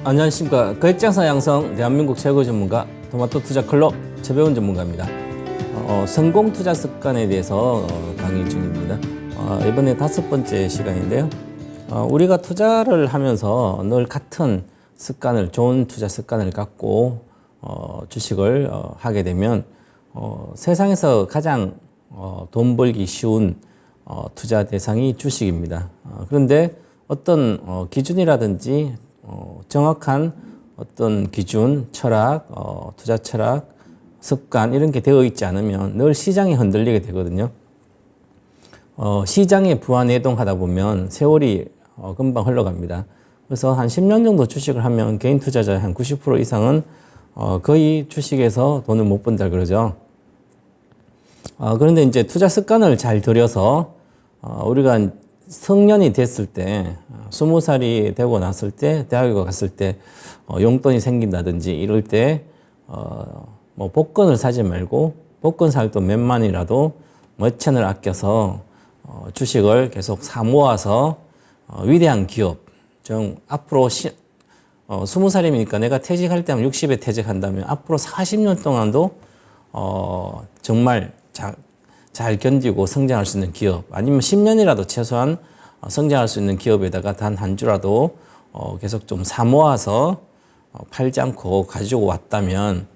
안녕하십니까. 거액장사 양성 대한민국 최고 전문가 토마토 투자 클럽 최배운 전문가입니다. 성공 투자 습관에 대해서 강의 중입니다. 이번에 5번째 시간인데요. 우리가 투자를 하면서 늘 같은 습관을, 좋은 투자 습관을 갖고 주식을 하게 되면 세상에서 가장 돈 벌기 쉬운 투자 대상이 주식입니다. 그런데 어떤 기준이라든지 정확한 어떤 기준, 철학, 투자 철학, 습관 이런 게 되어 있지 않으면 늘 시장이 흔들리게 되거든요. 시장에 부안해동하다 보면 세월이 금방 흘러갑니다. 그래서 한 10년 정도 주식을 하면 개인 투자자의 한 90% 이상은 거의 주식에서 돈을 못 번다 그러죠. 그런데 이제 투자 습관을 잘 들여서 우리가 성년이 됐을 때, 20살이 되고 났을 때, 대학에 갔을 때 용돈이 생긴다든지 이럴 때 뭐 복권을 사지 말고 복권 살 돈 몇만이라도 몇 천을 아껴서 주식을 계속 사 모아서 위대한 기업, 좀 앞으로 20살이니까 내가 퇴직할 때면 60에 퇴직한다면 앞으로 40년 동안도 정말 잘 견디고 성장할 수 있는 기업, 아니면 10년이라도 최소한 성장할 수 있는 기업에다가 단 한 주라도 계속 좀 사모아서 팔지 않고 가지고 왔다면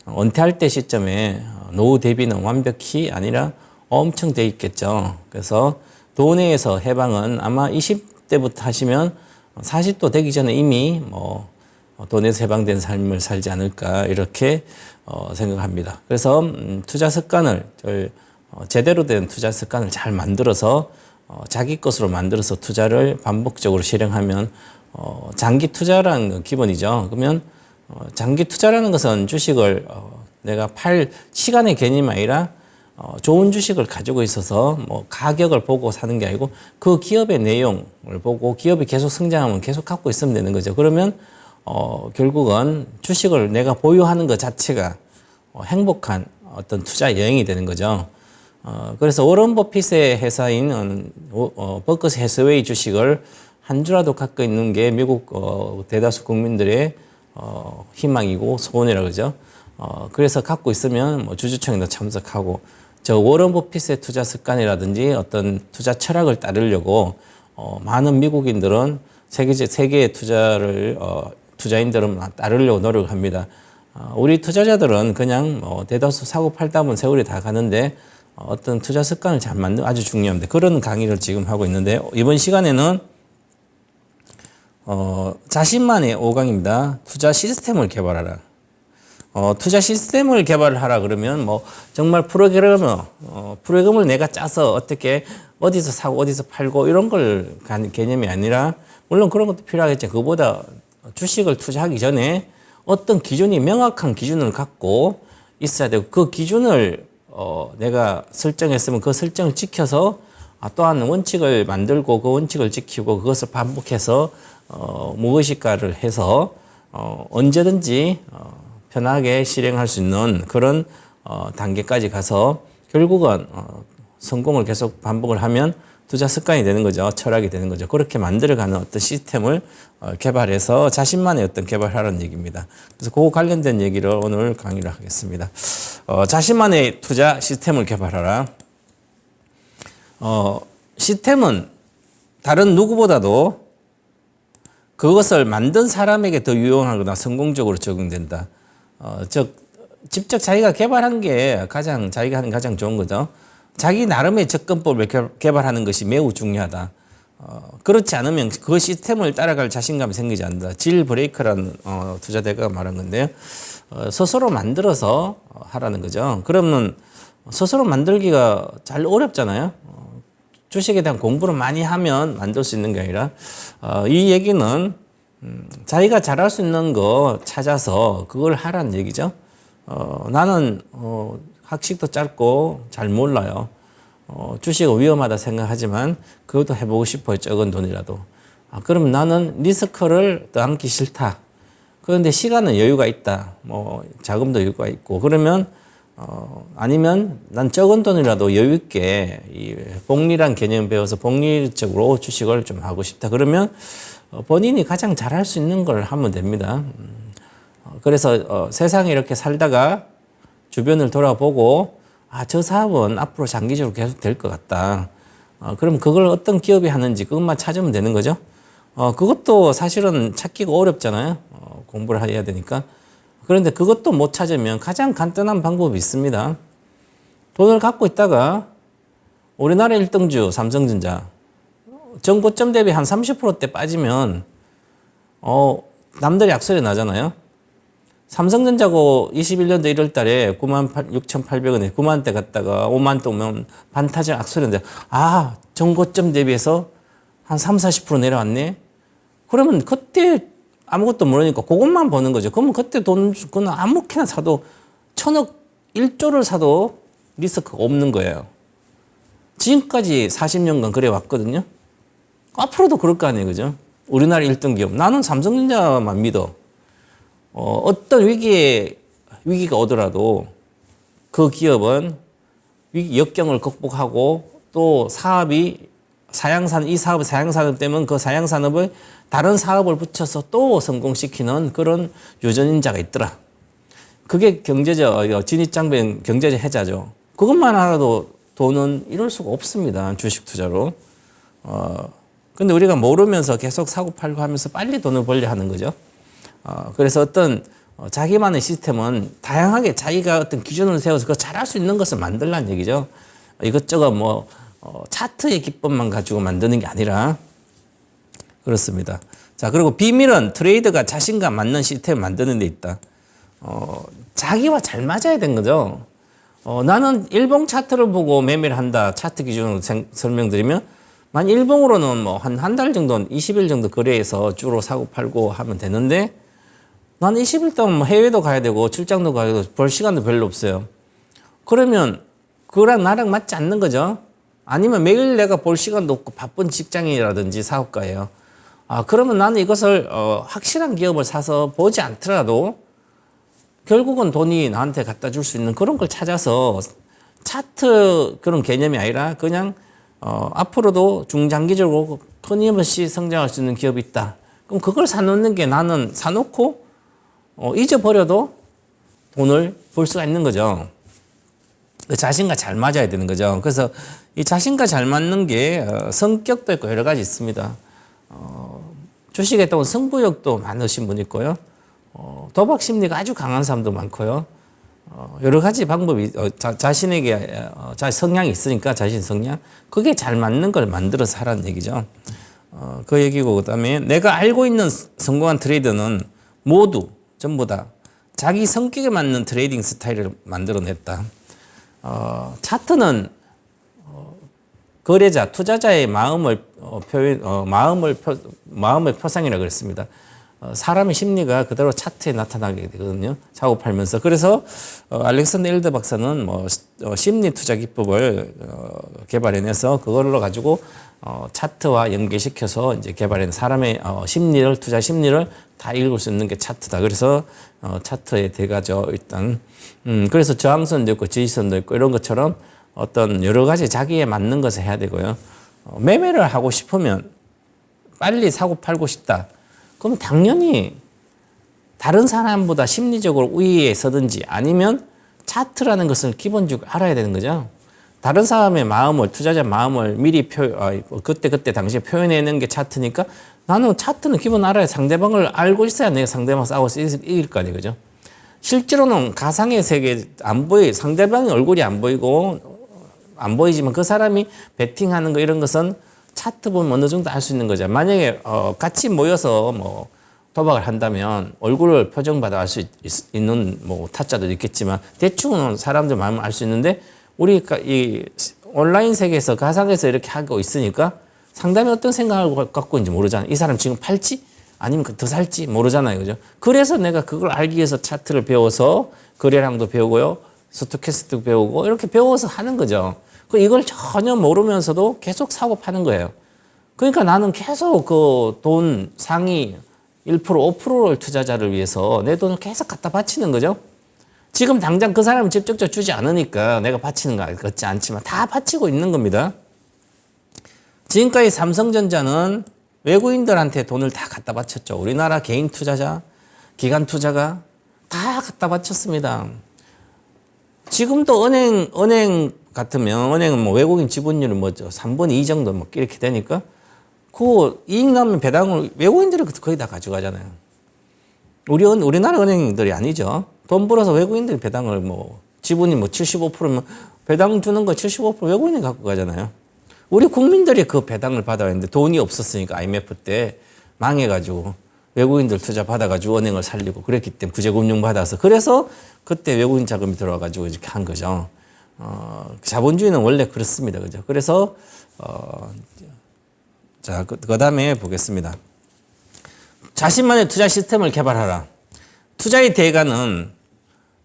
은퇴할 때 시점에 노후 대비는 완벽히 아니라 엄청 돼 있겠죠. 그래서 돈에서 해방은 아마 20대부터 하시면 40도 되기 전에 이미 돈에서 해방된 삶을 살지 않을까 이렇게 생각합니다. 장그래서 투자 습관을 제대로 된 투자 습관을 잘 만들어서 자기 것으로 만들어서 투자를 반복적으로 실행하면 장기 투자라는 건 기본이죠. 그러면 장기 투자라는 것은 주식을 내가 팔 시간의 개념이 아니라 좋은 주식을 가지고 있어서 뭐 가격을 보고 사는 게 아니고 그 기업의 내용을 보고 기업이 계속 성장하면 계속 갖고 있으면 되는 거죠. 그러면 결국은 주식을 내가 보유하는 것 자체가 행복한 어떤 투자 여행이 되는 거죠. 그래서 워런 버핏의 회사인 버크셔 해서웨이 주식을 한 주라도 갖고 있는 게 미국 대다수 국민들의 희망이고 소원이라고 그러죠. 그래서 갖고 있으면 뭐 주주총회도 참석하고 저 워런 버핏의 투자 습관이라든지 어떤 투자 철학을 따르려고 많은 미국인들은 세계의 투자를 투자인들은 따르려고 노력합니다. 우리 투자자들은 그냥 대다수 사고 팔다 보면 세월이 다 가는데 어떤 투자 습관을 잘 만드는 아주 중요합니다. 그런 강의를 지금 하고 있는데요. 이번 시간에는 자신만의 5강입니다. 투자 시스템을 개발하라. 투자 시스템을 개발하라 그러면 뭐 정말 프로그램을 내가 짜서 어떻게 어디서 사고 어디서 팔고 이런 걸 개념이 아니라 물론 그런 것도 필요하겠죠. 그거보다 주식을 투자하기 전에 어떤 기준이 명확한 기준을 갖고 있어야 되고 그 기준을 내가 설정했으면 그 설정을 지켜서 또한 원칙을 만들고 그 원칙을 지키고 그것을 반복해서 무의식화를 해서 언제든지 편하게 실행할 수 있는 그런 단계까지 가서 결국은 성공을 계속 반복을 하면 투자 습관이 되는 거죠. 철학이 되는 거죠. 그렇게 만들어가는 어떤 시스템을 개발해서 자신만의 어떤 개발하라는 얘기입니다. 그래서 그거 관련된 얘기를 오늘 강의를 하겠습니다. 자신만의 투자 시스템을 개발하라. 시스템은 다른 누구보다도 그것을 만든 사람에게 더 유용하거나 성공적으로 적용된다. 즉 직접 자기가 개발한 게 자기가 하는 가장 좋은 거죠. 자기 나름의 접근법을 개발하는 것이 매우 중요하다. 그렇지 않으면 그 시스템을 따라갈 자신감이 생기지 않는다. 질 브레이크라는 투자대가가 말한 건데요. 스스로 만들어서 하라는 거죠. 그러면 스스로 만들기가 잘 어렵잖아요. 주식에 대한 공부를 많이 하면 만들 수 있는 게 아니라 이 얘기는 자기가 잘할 수 있는 거 찾아서 그걸 하라는 얘기죠. 나는 학식도 짧고 잘 몰라요. 주식은 위험하다 생각하지만 그것도 해보고 싶어요. 적은 돈이라도. 그러면 나는 리스크를 떠안기 싫다. 그런데 시간은 여유가 있다. 뭐 자금도 여유가 있고 그러면 아니면 난 적은 돈이라도 여유 있게 이 복리란 개념 배워서 복리적으로 주식을 좀 하고 싶다. 그러면 본인이 가장 잘할 수 있는 걸 하면 됩니다. 그래서 세상에 이렇게 살다가 주변을 돌아보고 저 사업은 앞으로 장기적으로 계속 될 것 같다. 그럼 그걸 어떤 기업이 하는지 그것만 찾으면 되는 거죠. 그것도 사실은 찾기가 어렵잖아요. 공부를 해야 되니까. 그런데 그것도 못 찾으면 가장 간단한 방법이 있습니다. 돈을 갖고 있다가 우리나라 1등주 삼성전자 전고점 대비 한 30%대 빠지면 남들이 악소리 나잖아요. 삼성전자고 21년도 1월 달에 96,800원에 9만대 갔다가 5만대 오면 반타작 악소리인데 전고점 대비해서 한 30-40% 내려왔네. 그러면 그때 아무것도 모르니까 그것만 버는 거죠. 그러면 그때 그건 아무렇게나 사도 1,000억 1조를 사도 리스크가 없는 거예요. 지금까지 40년간 그래 왔거든요. 앞으로도 그럴 거 아니에요. 그죠? 우리나라 1등 기업. 나는 삼성전자만 믿어. 어떤 위기가 오더라도 그 기업은 역경을 극복하고 또 사업이 이 사업이 사양산업 때문에 그 사양산업을 다른 사업을 붙여서 또 성공시키는 그런 유전인자가 있더라. 그게 진입장벽 경제적 해자죠. 그것만 알아도 돈은 이룰 수가 없습니다. 주식 투자로. 근데 우리가 모르면서 계속 사고 팔고 하면서 빨리 돈을 벌려 하는 거죠. 그래서 어떤 자기만의 시스템은 다양하게 자기가 어떤 기준을 세워서 그 잘할 수 있는 것을 만들라는 얘기죠. 이것저것 차트의 기법만 가지고 만드는 게 아니라 그렇습니다. 자, 그리고 비밀은 트레이드가 자신과 맞는 시스템을 만드는 데 있다. 자기와 잘 맞아야 되는 거죠. 나는 일봉 차트를 보고 매매를 한다. 차트 기준으로 설명드리면 만 일봉으로는 한 달 정도는 20일 정도 거래해서 주로 사고 팔고 하면 되는데 나는 20일 동안 해외도 가야 되고 출장도 가야 되고 볼 시간도 별로 없어요. 그러면 그거랑 나랑 맞지 않는 거죠. 아니면 매일 내가 볼 시간도 없고 바쁜 직장인이라든지 사업가예요. 그러면 나는 이것을 확실한 기업을 사서 보지 않더라도 결국은 돈이 나한테 갖다 줄 수 있는 그런 걸 찾아서 차트 그런 개념이 아니라 그냥 앞으로도 중장기적으로 끊임없이 성장할 수 있는 기업이 있다. 그럼 그걸 사놓는 게 나는 사놓고 잊어버려도 돈을 벌 수가 있는 거죠. 자신과 잘 맞아야 되는 거죠. 그래서 이 자신과 잘 맞는 게 성격도 있고 여러 가지 있습니다. 주식에 또 승부욕도 많으신 분 있고요. 도박 심리가 아주 강한 사람도 많고요. 여러 가지 방법이 자신에게 성향이 있으니까 자신 성향 그게 잘 맞는 걸 만들어서 하라는 얘기죠. 그 얘기고 그다음에 내가 알고 있는 성공한 트레이더는 모두 전부 다 자기 성격에 맞는 트레이딩 스타일을 만들어냈다. 차트는 거래자, 투자자의 마음의 표상이라고 그랬습니다. 사람의 심리가 그대로 차트에 나타나게 되거든요. 사고 팔면서. 그래서 알렉산더 일더 박사는 심리 투자 기법을 개발해내서 그걸로 가지고 차트와 연계시켜서 이제 개발해낸 사람의 심리를 투자 심리를 다 읽을 수 있는 게 차트다. 그래서 차트의 대가죠. 일단 그래서 저항선도 있고 지지선도 있고 이런 것처럼 어떤 여러 가지 자기에 맞는 것을 해야 되고요. 매매를 하고 싶으면 빨리 사고 팔고 싶다. 그럼 당연히 다른 사람보다 심리적으로 우위에 서든지 아니면 차트라는 것을 기본적으로 알아야 되는 거죠. 다른 사람의 마음을, 투자자 마음을 미리 그때 당시에 표현해내는 게 차트니까 나는 차트는 기본 알아야 상대방을 알고 있어야 내가 상대방 싸워서 이길 거 아니에요. 그죠? 실제로는 가상의 세계 상대방의 얼굴이 안 보이지만 그 사람이 베팅하는 거 이런 것은 차트 보면 어느 정도 알 수 있는 거죠. 만약에 같이 모여서 도박을 한다면 얼굴을 표정받아 알 수 있는 타짜도 있겠지만 대충은 사람들 마음을 알 수 있는데 우리가 이 온라인 세계에서 가상에서 이렇게 하고 있으니까 상담이 어떤 생각을 갖고 있는지 모르잖아요. 이 사람 지금 팔지? 아니면 더 살지? 모르잖아요. 그죠? 그래서 내가 그걸 알기 위해서 차트를 배워서 거래량도 배우고요. 스토캐스틱도 배우고 이렇게 배워서 하는 거죠. 이걸 전혀 모르면서도 계속 사고 파는 거예요. 그러니까 나는 계속 그 돈 상위 1%, 5%를 투자자를 위해서 내 돈을 계속 갖다 바치는 거죠. 지금 당장 그 사람은 직접적으로 주지 않으니까 내가 바치는 거 같지 않지만 다 바치고 있는 겁니다. 지금까지 삼성전자는 외국인들한테 돈을 다 갖다 바쳤죠. 우리나라 개인 투자자, 기관 투자가 다 갖다 바쳤습니다. 지금도 은행 같으면 은행은 뭐 외국인 지분율은 뭐죠? 3분의 2 정도 뭐 이렇게 되니까 그 이익 나면 배당을 외국인들이 거의 다 가져가잖아요. 우리나라 은행들이 아니죠. 돈 벌어서 외국인들이 배당을 뭐 지분이 뭐 75%면 배당 주는 거 75% 외국인이 갖고 가잖아요. 우리 국민들이 그 배당을 받아야 하는데 돈이 없었으니까 IMF 때 망해가지고 외국인들 투자 받아가지고 은행을 살리고 그랬기 때문에 구제금융 받아서 그래서 그때 외국인 자금이 들어와가지고 이렇게 한 거죠. 자본주의는 원래 그렇습니다. 그죠? 그래서 자, 그 다음에 보겠습니다. 자신만의 투자 시스템을 개발하라. 투자의 대가는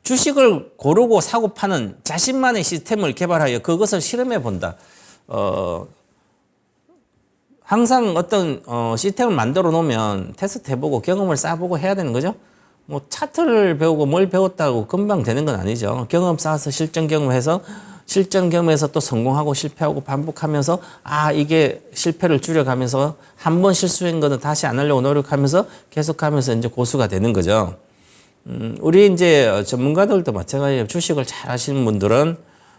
주식을 고르고 사고 파는 자신만의 시스템을 개발하여 그것을 실험해 본다. 항상 어떤 시스템을 만들어 놓으면 테스트 해보고 경험을 쌓아보고 해야 되는 거죠. 뭐 차트를 배우고 뭘 배웠다고 금방 되는 건 아니죠. 경험 쌓아서 실전 경험해서 실전 경험에서 또 성공하고 실패하고 반복하면서 이게 실패를 줄여가면서 한 번 실수한 거는 다시 안 하려고 노력하면서 계속하면서 이제 고수가 되는 거죠. 우리 이제 전문가들도 마찬가지예요. 주식을 잘 하시는 분들은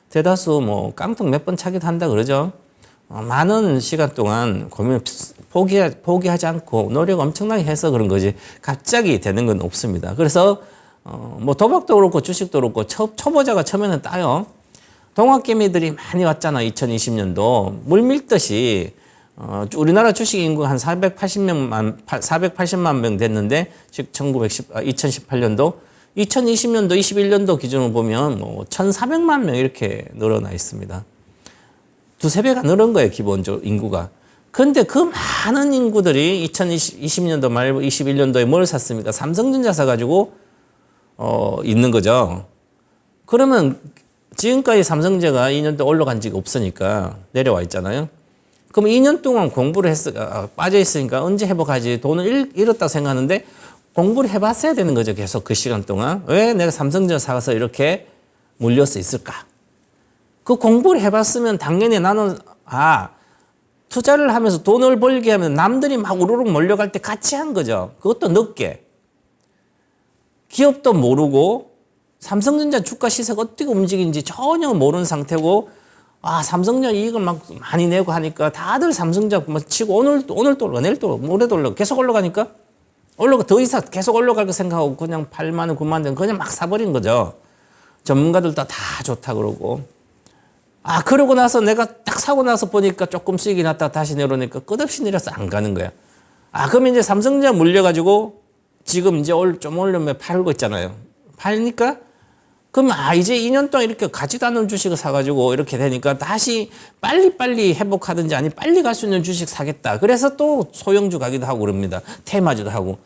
대다수 뭐 깡통 몇 번 차기도 한다 그러죠. 많은 시간 동안 고민 포기하지 않고 노력 엄청나게 해서 그런 거지 갑자기 되는 건 없습니다. 그래서 뭐 도박도 그렇고 주식도 그렇고 초보자가 처음에는 따요. 동학개미들이 많이 왔잖아. 2020년도 물 밀듯이 우리나라 주식 인구가 한 480만 명 됐는데 2018년도 2020년도 21년도 기준으로 보면 뭐 1,400만 명 이렇게 늘어나 있습니다. 두세 배가 늘은 거예요, 기본적으로 인구가. 근데 그 많은 인구들이 2020년도 말 21년도에 뭘 샀습니까? 삼성전자 사가지고 있는 거죠. 그러면 지금까지 삼성전자가 2년 동안 올라간 적이 없으니까 내려와 있잖아요. 그럼 2년 동안 공부를 빠져 있으니까 언제 회복하지? 돈을 잃었다고 생각하는데 공부를 해봤어야 되는 거죠. 계속 그 시간 동안. 왜 내가 삼성전자 사서 이렇게 물릴 수 있을까? 그 공부를 해봤으면 당연히 나는 투자를 하면서 돈을 벌게 하면 남들이 막 우르르 몰려갈 때 같이 한 거죠. 그것도 늦게. 기업도 모르고 삼성전자 주가 시세가 어떻게 움직이는지 전혀 모르는 상태고 삼성전자 이익을 막 많이 내고 하니까 다들 삼성전자 치고 오늘 또 올라 내일 또 모레도 올라 계속 올라가니까 더 이상 계속 올라갈 거 생각하고 그냥 8만 원, 9만 원 그냥 막 사버린 거죠. 전문가들도 다 좋다 그러고. 그러고 나서 내가 딱 사고 나서 보니까 조금 수익이 났다가 다시 내려오니까 끝없이 내려서 안 가는 거야. 그러면 이제 삼성전자 물려가지고 지금 이제 좀 올려면 팔고 있잖아요. 팔니까 그럼 이제 2년 동안 이렇게 가지도 않은 주식을 사가지고 이렇게 되니까 다시 빨리빨리 회복하든지 아니 빨리 갈 수 있는 주식 사겠다. 그래서 또 소형주 가기도 하고 그럽니다. 테마주도 하고.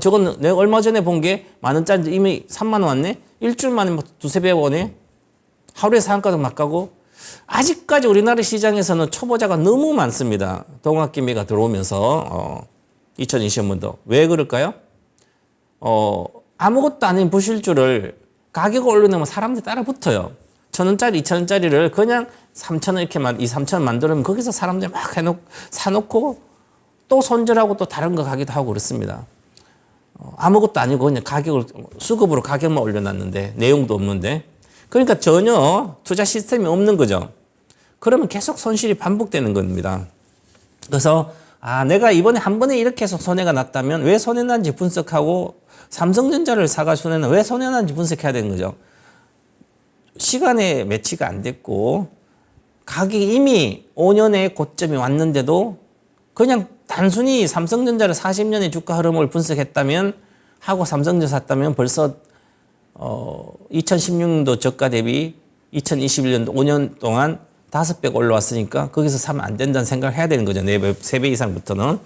저건 내가 얼마 전에 본 게 10,000원짜리 이미 3만 원 왔네? 일주일 만에 뭐 두세 배 오네? 하루에 상한가도 막 가고. 아직까지 우리나라 시장에서는 초보자가 너무 많습니다. 동학개미가 들어오면서 2020년도. 왜 그럴까요? 아무것도 아닌 부실주를 가격을 올려놓으면 사람들이 따라 붙어요. 1,000원짜리, 2,000원짜리를 그냥 3,000원 이렇게 3,000원 만들면 거기서 사람들이 막 사놓고 또 손절하고 또 다른 거 가기도 하고 그렇습니다. 아무것도 아니고 그냥 가격을 수급으로 가격만 올려놨는데 내용도 없는데 그러니까 전혀 투자 시스템이 없는 거죠. 그러면 계속 손실이 반복되는 겁니다. 그래서 내가 이번에 한 번에 이렇게 해서 손해가 났다면 왜 손해난지 분석하고 삼성전자를 사가지고 왜 손해난지 분석해야 되는 거죠. 시간에 매치가 안 됐고 가격이 이미 5년의 고점이 왔는데도 그냥 단순히 삼성전자를 40년의 주가 흐름을 분석했다면 하고 삼성전자 샀다면 벌써 2016년도 저가 대비 2021년도 5년 동안 5배가 올라왔으니까 거기서 사면 안 된다는 생각을 해야 되는 거죠. 3배 이상부터는.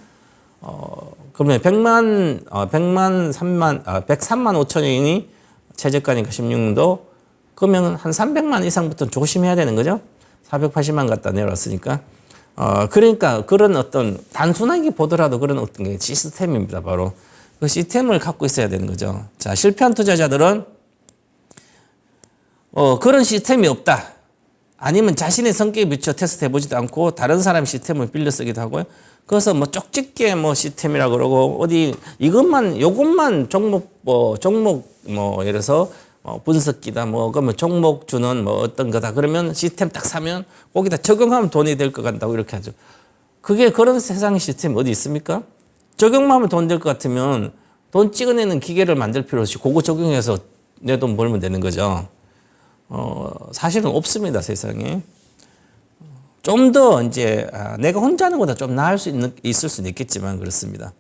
그러면 103만 5천원이 최저가니까 16년도 그러면 한 300만 이상부터 조심해야 되는 거죠. 480만 갖다 내려왔으니까. 그러니까 그런 어떤 단순하게 보더라도 그런 어떤 게 시스템입니다. 바로 그 시스템을 갖고 있어야 되는 거죠. 자, 실패한 투자자들은 그런 시스템이 없다. 아니면 자신의 성격에 비춰 테스트 해보지도 않고 다른 사람 시스템을 빌려 쓰기도 하고요. 그래서 뭐 쪽집게 뭐 시스템이라 그러고 어디 요것만 종목 뭐 예를 들어서 분석기다 뭐 그러면 종목 주는 뭐 어떤 거다 그러면 시스템 딱 사면 거기다 적용하면 돈이 될 것 같다고 이렇게 하죠. 그게 그런 세상의 시스템이 어디 있습니까? 적용만 하면 돈 될 것 같으면 돈 찍어내는 기계를 만들 필요 없이 그거 적용해서 내 돈 벌면 되는 거죠. 사실은 없습니다, 세상에. 좀 더 이제 내가 혼자 하는 것보다 좀 나을 있을 수는 있겠지만 그렇습니다.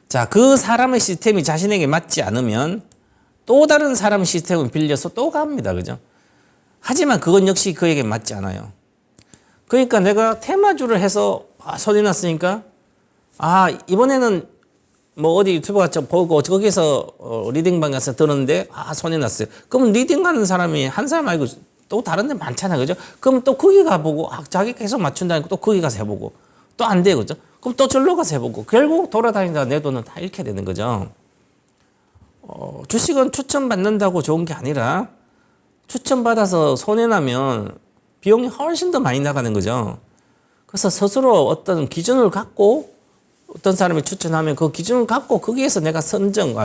자, 그 사람의 시스템이 자신에게 맞지 않으면 또 다른 사람 시스템을 빌려서 또 갑니다, 그죠? 하지만 그건 역시 그에게 맞지 않아요. 그러니까 내가 테마주를 해서 손이 났으니까 이번에는 뭐 어디 유튜브 같이 보고 거기서 리딩방 가서 들었는데 손이 났어요. 그럼 리딩 가는 사람이 한 사람 말고 또 다른 데 많잖아, 그죠? 그럼 또 거기 가보고 자기 계속 맞춘다니까 또 거기 가서 해보고 또 안 돼, 그죠? 그럼 또 절로 가서 해보고 결국 돌아다니다 내 돈은 다 잃게 되는 거죠. 주식은 추천받는다고 좋은 게 아니라 추천받아서 손해나면 비용이 훨씬 더 많이 나가는 거죠. 그래서 스스로 어떤 기준을 갖고 어떤 사람이 추천하면 그 기준을 갖고 거기에서 내가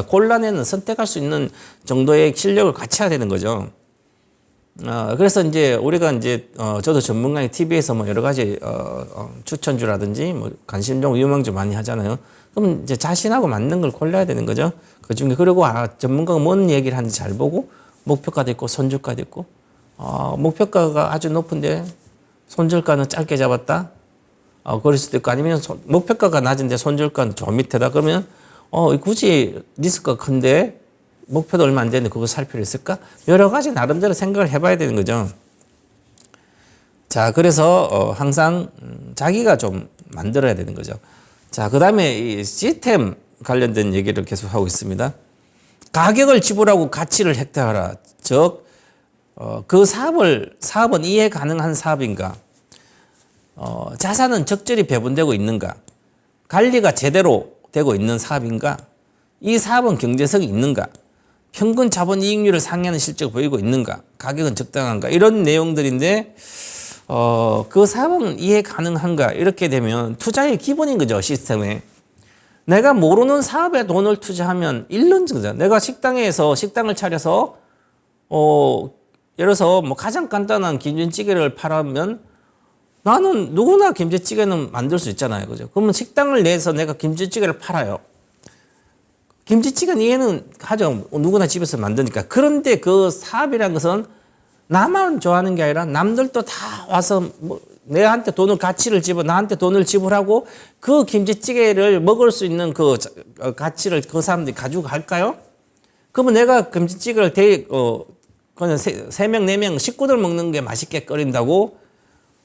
골라내는 선택할 수 있는 정도의 실력을 갖춰야 되는 거죠. 그래서 이제 우리가 이제 저도 전문가인 TV에서 뭐 여러 가지 추천주라든지 뭐 관심종 유망주 많이 하잖아요. 그럼 이제 자신하고 맞는 걸 골라야 되는 거죠. 그 중에 그리고 전문가가 뭔 얘기를 하는지 잘 보고 목표가도 있고 손절가도 있고 목표가가 아주 높은데 손절가는 짧게 잡았다. 그럴 수도 있고 아니면 목표가가 낮은데 손절가는 저 밑에다 그러면 굳이 리스크가 큰데 목표도 얼마 안 되는데 그거 살 필요 있을까? 여러 가지 나름대로 생각을 해봐야 되는 거죠. 자, 그래서 항상 자기가 좀 만들어야 되는 거죠. 자, 그 다음에 이 시스템 관련된 얘기를 계속 하고 있습니다. 가격을 지불하고 가치를 획득하라. 즉, 그 사업은 이해 가능한 사업인가? 자산은 적절히 배분되고 있는가? 관리가 제대로 되고 있는 사업인가? 이 사업은 경제성이 있는가? 평균 자본 이익률을 상회하는 실적을 보이고 있는가? 가격은 적당한가? 이런 내용들인데 그 사업은 이해 가능한가? 이렇게 되면 투자의 기본인 거죠, 시스템에. 내가 모르는 사업에 돈을 투자하면 잃는 거죠. 내가 식당에서 식당을 차려서 예를 들어서 뭐 가장 간단한 김치찌개를 팔면 나는 누구나 김치찌개는 만들 수 있잖아요, 그죠? 그러면 식당을 내서 내가 김치찌개를 팔아요. 김치찌개는 이해는 하죠. 누구나 집에서 만드니까. 그런데 그 사업이라는 것은 나만 좋아하는 게 아니라 남들도 다 와서 내한테 가치를 나한테 돈을 지불하고 그 김치찌개를 먹을 수 있는 그 가치를 그 사람들이 가지고 갈까요? 그러면 내가 김치찌개를 그냥 3명, 4명 식구들 먹는 게 맛있게 끓인다고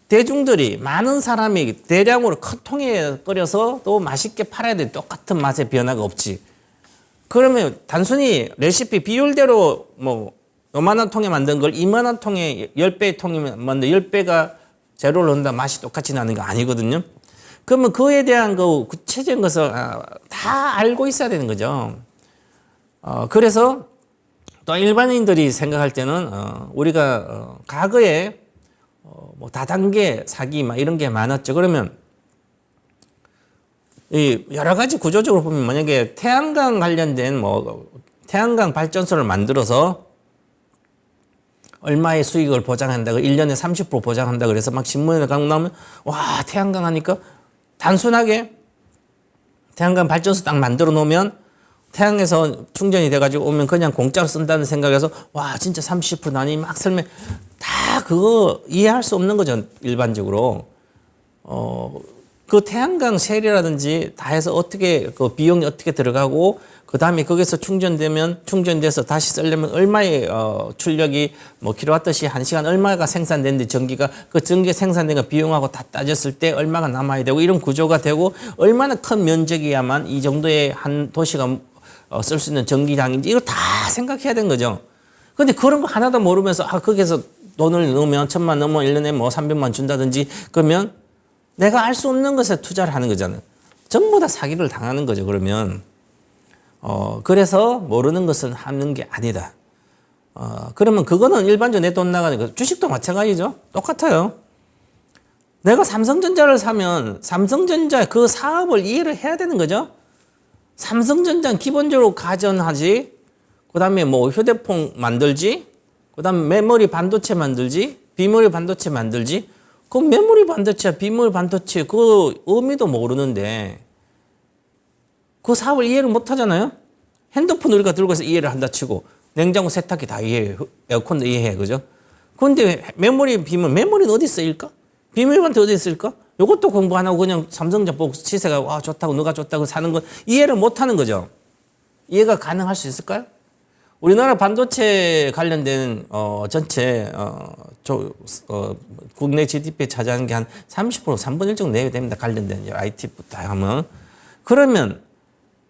대중들이 많은 사람이 대량으로 큰 통에 끓여서 또 맛있게 팔아야 돼. 똑같은 맛의 변화가 없지. 그러면 단순히 레시피 비율대로 뭐 요만한 통에 만든 걸 이만한 통에 10배의 통에 만든 10배가 재료를 넣는다 맛이 똑같이 나는 거 아니거든요. 그러면 그에 대한 그 구체적인 것을 다 알고 있어야 되는 거죠. 그래서 또 일반인들이 생각할 때는 우리가 과거에 뭐 다단계 사기 막 이런 게 많았죠. 그러면 이 여러 가지 구조적으로 보면 만약에 태양광 관련된 태양광 발전소를 만들어서 얼마의 수익을 보장한다고 1년에 30% 보장한다 그래서 막 신문에 나오면 와 태양광 하니까 단순하게 태양광 발전소 딱 만들어 놓으면 태양에서 충전이 돼가지고 오면 그냥 공짜로 쓴다는 생각에서 와 진짜 30% 나니 막 설명 다 그거 이해할 수 없는 거죠 일반적으로. 그 태양광 셀이라든지 다 해서 어떻게 그 비용이 어떻게 들어가고 그 다음에 거기서 충전돼서 다시 쓰려면 얼마의 출력이 뭐 킬로와트시 1시간 얼마가 생산되는데 전기가 그 전기 생산된 거 비용하고 다 따졌을 때 얼마가 남아야 되고 이런 구조가 되고 얼마나 큰 면적이야만 이 정도의 한 도시가 쓸 수 있는 전기량인지 이거 다 생각해야 되는 거죠. 근데 그런 거 하나도 모르면서 거기서 돈을 넣으면 1,000만 넘으면 1년에 뭐 300만 준다든지 그러면 내가 알 수 없는 것에 투자를 하는 거잖아요. 전부 다 사기를 당하는 거죠, 그러면. 그래서 모르는 것은 하는 게 아니다. 그러면 그거는 일반적으로 내 돈 나가니까 주식도 마찬가지죠. 똑같아요. 내가 삼성전자를 사면 삼성전자 그 사업을 이해를 해야 되는 거죠. 삼성전자는 기본적으로 가전하지, 그 다음에 뭐 휴대폰 만들지, 그 다음에 메모리 반도체 만들지, 비메모리 반도체 만들지. 그 메모리 반도체와 비메모리 반도체 그 의미도 모르는데 그 사업을 이해를 못 하잖아요. 핸드폰 우리가 들고 해서 이해를 한다 치고 냉장고 세탁기 다 이해해, 에어컨도 이해해, 그죠? 그런데 메모리 메모리는 어디 쓰일까? 비메모리 반도체 어디 있을까? 이것도 공부 안 하고 그냥 삼성전자 보고 시세가 와 좋다고 누가 좋다고 사는 건 이해를 못 하는 거죠. 이해가 가능할 수 있을까요? 우리나라 반도체 관련된 전체 국내 GDP에 차지하는 게 한 30% 3분의 1 정도 내야 됩니다. 관련된 IT부터 하면. 그러면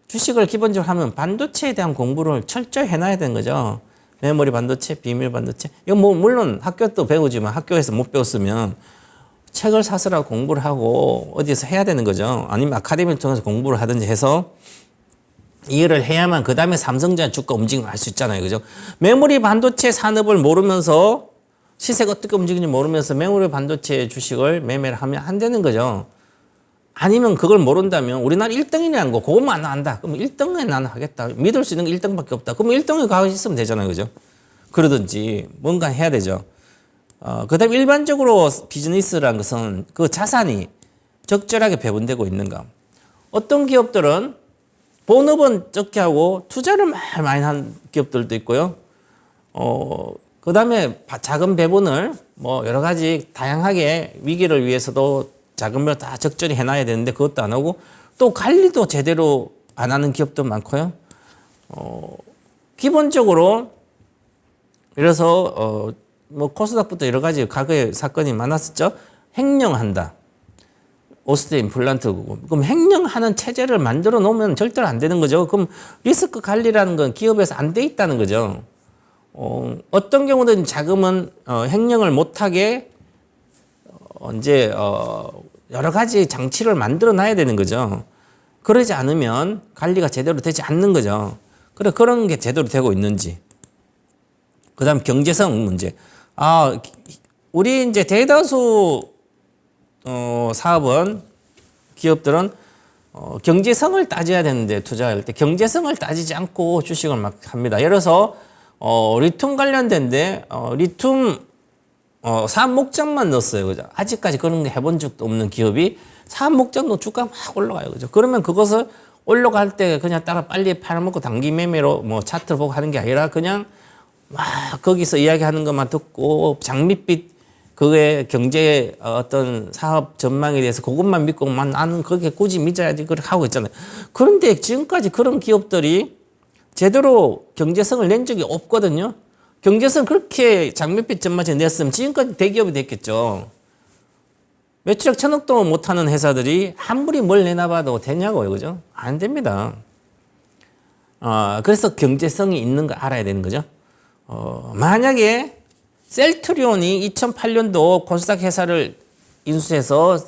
주식을 기본적으로 하면 반도체에 대한 공부를 철저히 해놔야 되는 거죠. 메모리 반도체, 비밀 반도체. 이거 뭐 물론 학교도 배우지만 학교에서 못 배웠으면 책을 사서라도 공부를 하고 어디서 해야 되는 거죠. 아니면 아카데미를 통해서 공부를 하든지 해서 이해를 해야만 그 다음에 삼성전자 주가 움직임을 알 수 있잖아요. 그죠? 메모리 반도체 산업을 모르면서 시세가 어떻게 움직이는지 모르면서 메모리 반도체 주식을 매매를 하면 안 되는 거죠. 아니면 그걸 모른다면 우리나라 1등이라는 거 그것만 안다. 그럼 1등에 나는 하겠다. 믿을 수 있는 게 1등밖에 없다. 그럼 1등에 가고 있으면 되잖아요. 그죠? 그러든지 뭔가 해야 되죠. 그 다음에 일반적으로 비즈니스라는 것은 그 자산이 적절하게 배분되고 있는가. 어떤 기업들은 본업은 적게 하고 투자를 많이 한 기업들도 있고요. 그 다음에 작은 배분을 뭐 여러 가지 다양하게 위기를 위해서도 자금을 다 적절히 해놔야 되는데 그것도 안 하고 또 관리도 제대로 안 하는 기업도 많고요. 기본적으로 그래서 뭐 코스닥부터 여러 가지 과거에 사건이 많았었죠. 횡령한다. 오스트 임플란트고. 그럼 횡령하는 체제를 만들어 놓으면 절대로 안 되는 거죠. 그럼 리스크 관리라는 건 기업에서 안 돼 있다는 거죠. 어떤 경우든 자금은 횡령을 못하게 이제 여러 가지 장치를 만들어 놔야 되는 거죠. 그러지 않으면 관리가 제대로 되지 않는 거죠. 그래 그런 게 제대로 되고 있는지. 그다음 경제성 문제. 우리 이제 대다수 사업은 기업들은 경제성을 따져야 되는데 투자할 때 경제성을 따지지 않고 주식을 막 합니다. 예를 들어서 리튬 관련된데 리튬 사업 목적만 넣었어요. 그죠? 아직까지 그런 거 해본 적도 없는 기업이 사업 목적 넣어 주가 막 올라가요. 그죠? 그러면 그것을 올라갈 때 그냥 따라 빨리 팔아먹고 단기 매매로 뭐 차트를 보고 하는 게 아니라 그냥 막 거기서 이야기하는 것만 듣고 장밋빛 그의 경제 어떤 사업 전망에 대해서 그것만 믿고만 나는 그게 굳이 믿어야지 그렇게 하고 있잖아요. 그런데 지금까지 그런 기업들이 제대로 경제성을 낸 적이 없거든요. 경제성 그렇게 장밋빛 전망치 냈으면 지금까지 대기업이 됐겠죠. 매출액 1,000억도 못하는 회사들이 아무리 뭘 내놔봐도 되냐고요. 그죠? 안 됩니다. 그래서 경제성이 있는 거 알아야 되는 거죠. 만약에 셀트리온이 2008년도 코스닥 회사를 인수해서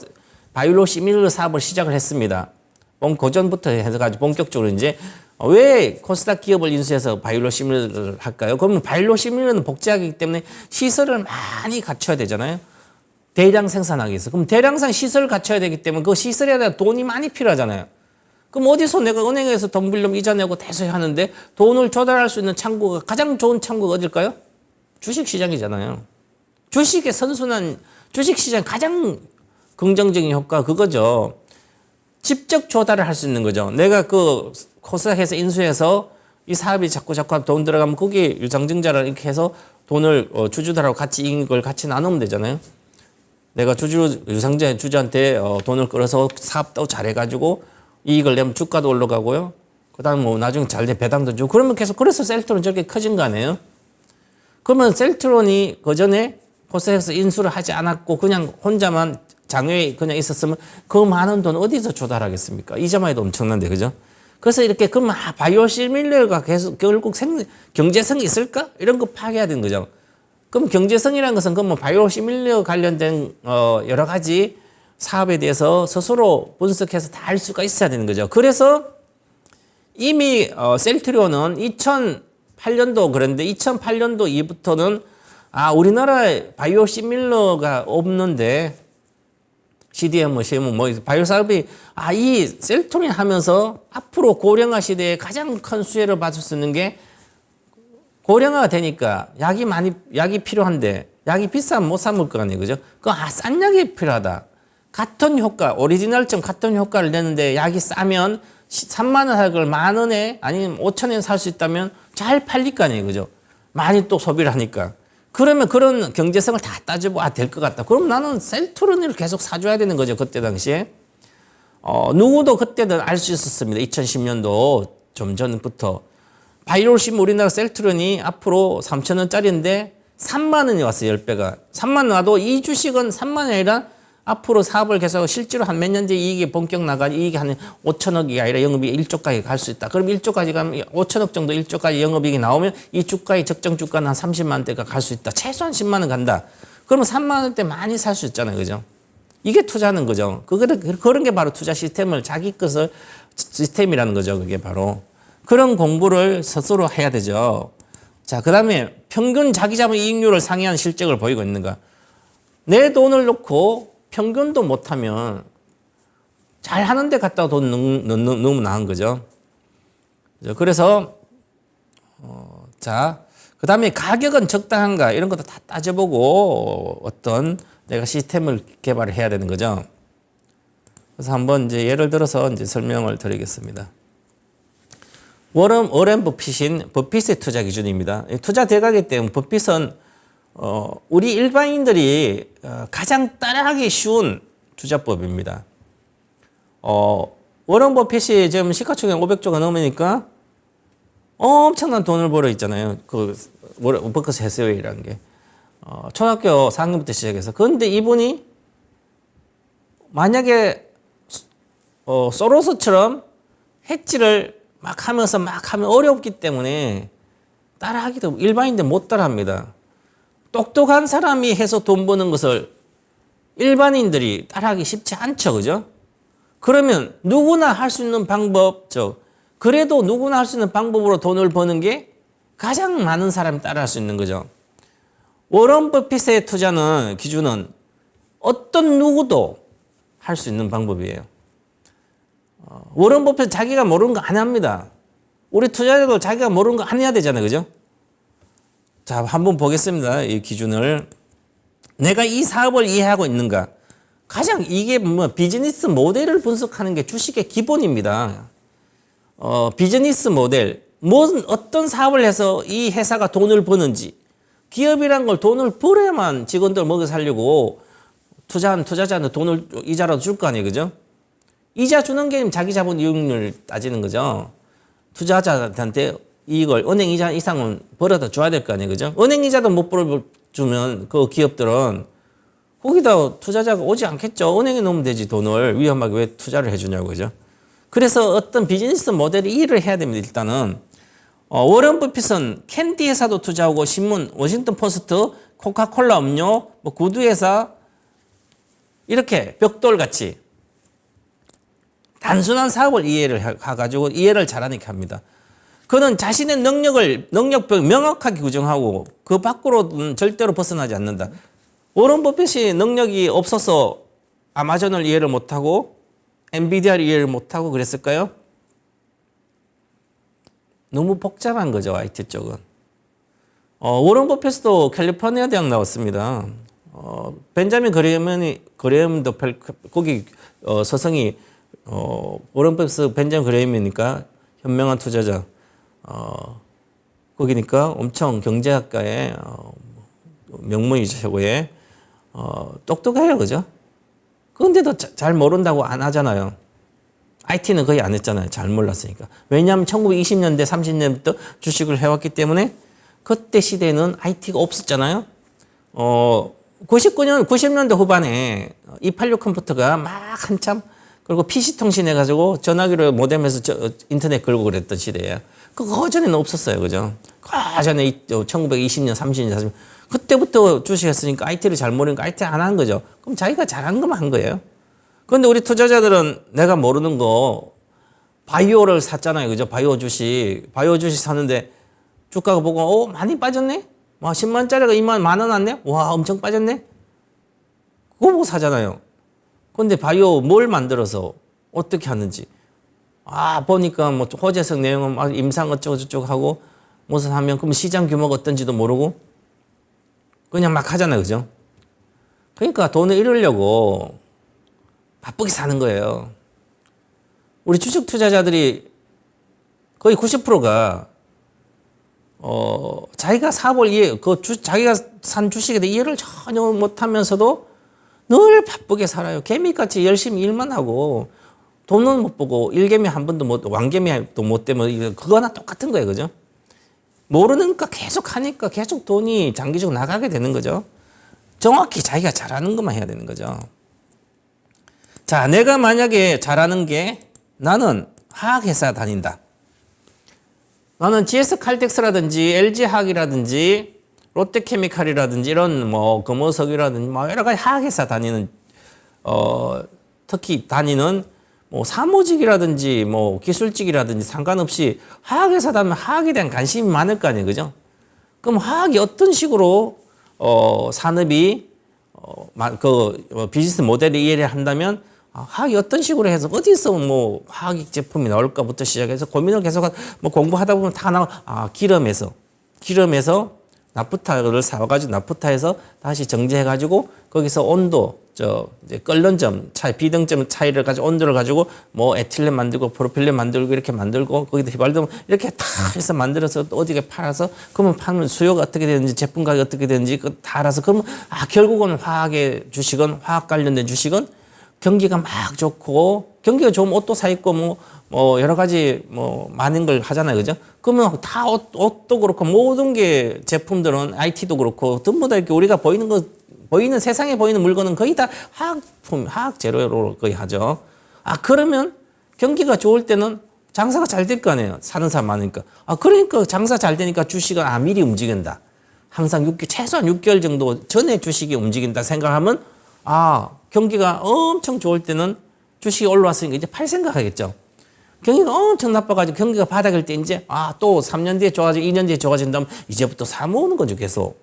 바이오 시밀러 사업을 시작을 했습니다. 고전부터 해서 본격적으로 이제 왜 코스닥 기업을 인수해서 바이오 시밀러를 할까요? 그러면 바이오 시밀러는 복제하기 때문에 시설을 많이 갖춰야 되잖아요. 대량 생산하기 위해서. 그럼 대량산 시설을 갖춰야 되기 때문에 그 시설에 대한 돈이 많이 필요하잖아요. 그럼 어디서 내가 은행에서 돈 빌려면 이자 내고 대서 하는데 돈을 조달할 수 있는 창구가 가장 좋은 창구가 어딜까요? 주식시장이잖아요. 주식의 선순환, 주식시장 가장 긍정적인 효과가 그거죠. 직접 조달을 할 수 있는 거죠. 내가 그 코스닥에서 인수해서 이 사업이 자꾸 돈 들어가면 거기에 유상증자를 이렇게 해서 돈을 주주들하고 같이 이익을 같이 나누면 되잖아요. 내가 유상증자 주주한테 돈을 끌어서 사업도 잘해가지고 이익을 내면 주가도 올라가고요. 그 다음에 뭐 나중에 잘 돼 배당도 주고 그러면 계속 그래서 셀트론 저렇게 커진 거 아니에요? 그러면 셀트론이 그 전에 코스닥에서 인수를 하지 않았고 그냥 혼자만 장외에 그냥 있었으면 그 많은 돈 어디서 조달하겠습니까? 이자만 해도 엄청난데, 그죠? 그래서 이렇게 그러면 바이오 시밀러가 계속 결국 경제성이 있을까? 이런 거 파악해야 되는 거죠. 그럼 경제성이라는 것은 그러면 바이오 시밀러 관련된 여러 가지 사업에 대해서 스스로 분석해서 다 알 수가 있어야 되는 거죠. 그래서 이미 셀트리온은 2008년도 그런데 2008년도 이후부터는 우리나라에 바이오 시밀러가 없는데 CDM, CM, 바이오 사업이 이 셀트로닌 하면서 앞으로 고령화 시대에 가장 큰 수혜를 받을 수 있는 게 고령화가 되니까 약이 필요한데 약이 비싸면 못 사 먹을 거 아니에요, 그죠? 싼 약이 필요하다. 같은 효과, 오리지널점 같은 효과를 내는데 약이 싸면 3만 원 할 걸 만 원에 아니면 5천 원 살 수 있다면 잘 팔릴 거 아니에요, 그죠? 많이 또 소비를 하니까. 그러면 그런 경제성을 다 따지고 될 것 같다. 그럼 나는 셀트로닌을 계속 사줘야 되는 거죠, 그때 당시에. 누구도 그때는 알 수 있었습니다. 2010년도 좀 전부터. 바이오심 우리나라 셀트론이 앞으로 3천 원짜리인데 3만 원이 왔어요. 10배가. 3만 원 와도 이 주식은 3만 원이 아니라 앞으로 사업을 계속 실제로 한 몇 년 뒤에 이익이 본격 나가니 이익이 한 5천억이 아니라 영업이익 1조까지 갈 수 있다. 그럼 1조까지 가면 5천억 정도 1조까지 영업이익이 나오면 이 주가의 적정 주가는 한 30만 원대가 갈 수 있다. 최소한 10만 원 간다. 그러면 3만 원대 많이 살 수 있잖아요. 그죠? 이게 투자하는 거죠. 그런 게 바로 투자 시스템을 자기 것을 시스템이라는 거죠. 그게 바로. 그런 공부를 스스로 해야 되죠. 자, 그 다음에 평균 자기 자본 이익률을 상회한 실적을 보이고 있는가. 내 돈을 넣고 평균도 못하면 잘 하는데 갖다가 돈 넣으면 나은 거죠. 그래서 자, 그 다음에 가격은 적당한가 이런 것도 다 따져보고 어떤 내가 시스템을 개발을 해야 되는 거죠. 그래서 한번 이제 예를 들어서 이제 설명을 드리겠습니다. 워렌 버핏인 버핏의 투자 기준입니다. 투자 대가기 때문에 버핏은 우리 일반인들이 가장 따라하기 쉬운 투자법입니다. 워런 버핏이 지금 시가총액 500조가 넘으니까 엄청난 돈을 벌어 있잖아요. 버커스 해서웨이라는 게. 초등학교 4학년부터 시작해서. 그런데 이분이 만약에 소로스처럼 해지를 막 하면 어렵기 때문에 따라하기도 일반인들 못 따라합니다. 똑똑한 사람이 해서 돈 버는 것을 일반인들이 따라하기 쉽지 않죠. 그죠? 그러면 누구나 할 수 있는 방법죠. 그래도 누구나 할 수 있는 방법으로 돈을 버는 게 가장 많은 사람이 따라할 수 있는 거죠. 워런 버핏의 투자는 기준은 어떤 누구도 할 수 있는 방법이에요. 워런 버핏 자기가 모르는 거 안 합니다. 우리 투자자도 자기가 모르는 거 안 해야 되잖아요. 그죠? 자, 한번 보겠습니다. 이 기준을. 내가 이 사업을 이해하고 있는가? 가장 이게 비즈니스 모델을 분석하는 게 주식의 기본입니다. 비즈니스 모델. 어떤 사업을 해서 이 회사가 돈을 버는지. 기업이란 걸 돈을 벌어야만 직원들 먹여 살려고 투자한 투자자는 돈을 이자라도 줄 거 아니에요. 그죠? 이자 주는 게 자기 자본 이익률 따지는 거죠. 투자자한테 이익을 은행 이자 이상은 벌어다 줘야 될 거 아니에요. 그죠? 은행 이자도 못 벌어주면 그 기업들은 거기다 투자자가 오지 않겠죠. 은행에 넣으면 되지 돈을 위험하게 왜 투자를 해주냐고. 그죠? 그래서 어떤 비즈니스 모델이 일을 해야 됩니다. 일단은. 워런 버핏은 캔디 회사도 투자하고 신문, 워싱턴 포스트, 코카콜라 음료, 구두 회사 이렇게 벽돌같이 단순한 사업을 이해를 잘하니까 합니다. 그는 자신의 능력을 명확하게 규정하고 그 밖으로는 절대로 벗어나지 않는다. 워런 버핏이 능력이 없어서 아마존을 이해를 못하고 엔비디아를 이해를 못하고 그랬을까요? 너무 복잡한 거죠, IT 쪽은. 워런 버핏도 캘리포니아 대학 나왔습니다. 벤자민 그레엄도 거기 서성이 워런 버핏 벤자민 그레엄이니까 현명한 투자자. 거기니까 엄청 경제학과의 명문이죠, 최고의. 똑똑해요, 그죠? 그런데도 잘 모른다고 안 하잖아요. IT는 거의 안 했잖아요. 잘 몰랐으니까. 왜냐하면 1920년대, 30년대부터 주식을 해왔기 때문에 그때 시대에는 IT가 없었잖아요. 99년, 90년대 후반에 286 컴퓨터가 막 한참 그리고 PC통신 해가지고 전화기로 모뎀에서 인터넷 걸고 그랬던 시대예요. 그 전에는 없었어요. 그죠? 그 전에 1920년, 30년, 40년. 그때부터 주식했으니까 IT를 잘 모르니까 IT 안 한 거죠. 그럼 자기가 잘한 것만 한 거예요. 그런데 우리 투자자들은 내가 모르는 거 바이오를 샀잖아요. 그죠? 바이오 주식 사는데 주가가 보고 많이 빠졌네. 와 10만 원짜리가 2만 원 왔네. 와 엄청 빠졌네. 그거 보고 사잖아요. 근데 봐요 뭘 만들어서 어떻게 하는지. 보니까 뭐 호재성 내용은 임상 어쩌고저쩌고 하고 무슨 하면 그럼 시장 규모가 어떤지도 모르고 그냥 막 하잖아요, 그죠? 그러니까 돈을 잃으려고 바쁘게 사는 거예요. 우리 주식 투자자들이 거의 90%가 자기가 사업을 자기가 산 주식에 대해 이해를 전혀 못하면서도 늘 바쁘게 살아요. 개미같이 열심히 일만 하고 돈은 못 보고 일개미 한 번도 왕개미도 못 되면 그거 하나 똑같은 거예요, 그죠? 모르니까 계속 하니까 계속 돈이 장기적으로 나가게 되는 거죠. 정확히 자기가 잘하는 것만 해야 되는 거죠. 자, 내가 만약에 잘하는 게 나는 화학회사 다닌다. 나는 GS칼텍스라든지 LG화학이라든지 롯데케미칼이라든지 이런 뭐 금호석이라든지 뭐 여러 가지 화학회사 다니는 특히 다니는 뭐 사무직이라든지 뭐 기술직이라든지 상관없이 화학회사 다니면 화학에 대한 관심이 많을 거 아니에요, 그죠? 그럼 화학이 어떤 식으로 산업이 비즈니스 모델을 이해를 한다면 화학이 어떤 식으로 해서 어디서 뭐 화학 제품이 나올까부터 시작해서 고민을 계속 뭐 공부하다 보면 다 나와. 기름에서 나프타를 사와가지고 나프타에서 다시 정제해가지고 거기서 온도 이제 끓는 점 차이 비등점 차이를 가지고 온도를 가지고 뭐 에틸렌 만들고 프로필렌 만들고 이렇게 만들고 거기다 휘발유 이렇게 다 해서 만들어서 또 어디에 팔아서 그러면 파는 수요가 어떻게 되는지 제품 가격이 어떻게 되는지 다 알아서 그러면 결국은 화학의 주식은 화학 관련된 주식은 경기가 막 좋고 경기가 좋으면 옷도 사 입고 뭐 여러 가지 뭐 많은 걸 하잖아요, 그죠? 그러면 다 옷도 그렇고 모든 게 제품들은 IT도 그렇고 전부 다 이렇게 우리가 보이는 세상에 보이는 물건은 거의 다 화학 재료로 거의 하죠. 그러면 경기가 좋을 때는 장사가 잘 될 거 아니에요. 사는 사람 많으니까. 그러니까 장사 잘 되니까 주식은 미리 움직인다. 항상 최소한 6개월 정도 전에 주식이 움직인다 생각하면 경기가 엄청 좋을 때는 주식이 올라왔으니까 이제 팔 생각하겠죠. 경기가 엄청 나빠가지고 경기가 바닥일 때 이제 또 3년 뒤에 좋아지고 2년 뒤에 좋아진다면 이제부터 사 모으는 거죠, 계속.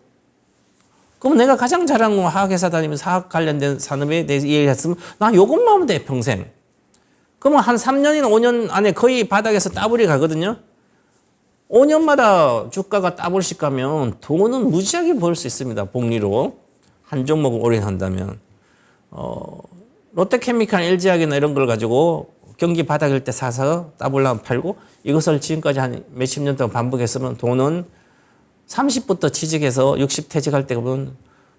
그럼 내가 가장 잘하는 건 화학회사 다니면서 화학 관련된 산업에 대해서 이해했으면 나 요것만 하면 돼, 평생. 그러면 한 3년이나 5년 안에 거의 바닥에서 따블이 가거든요. 5년마다 주가가 따블씩 가면 돈은 무지하게 벌 수 있습니다, 복리로. 한 종목을 오래 한다면. 롯데케미칼, LG화학이나 이런 걸 가지고 경기 바닥일 때 사서 따블라면 팔고 이것을 지금까지 한 몇십 년 동안 반복했으면 돈은 30부터 취직해서 60 퇴직할 때 보면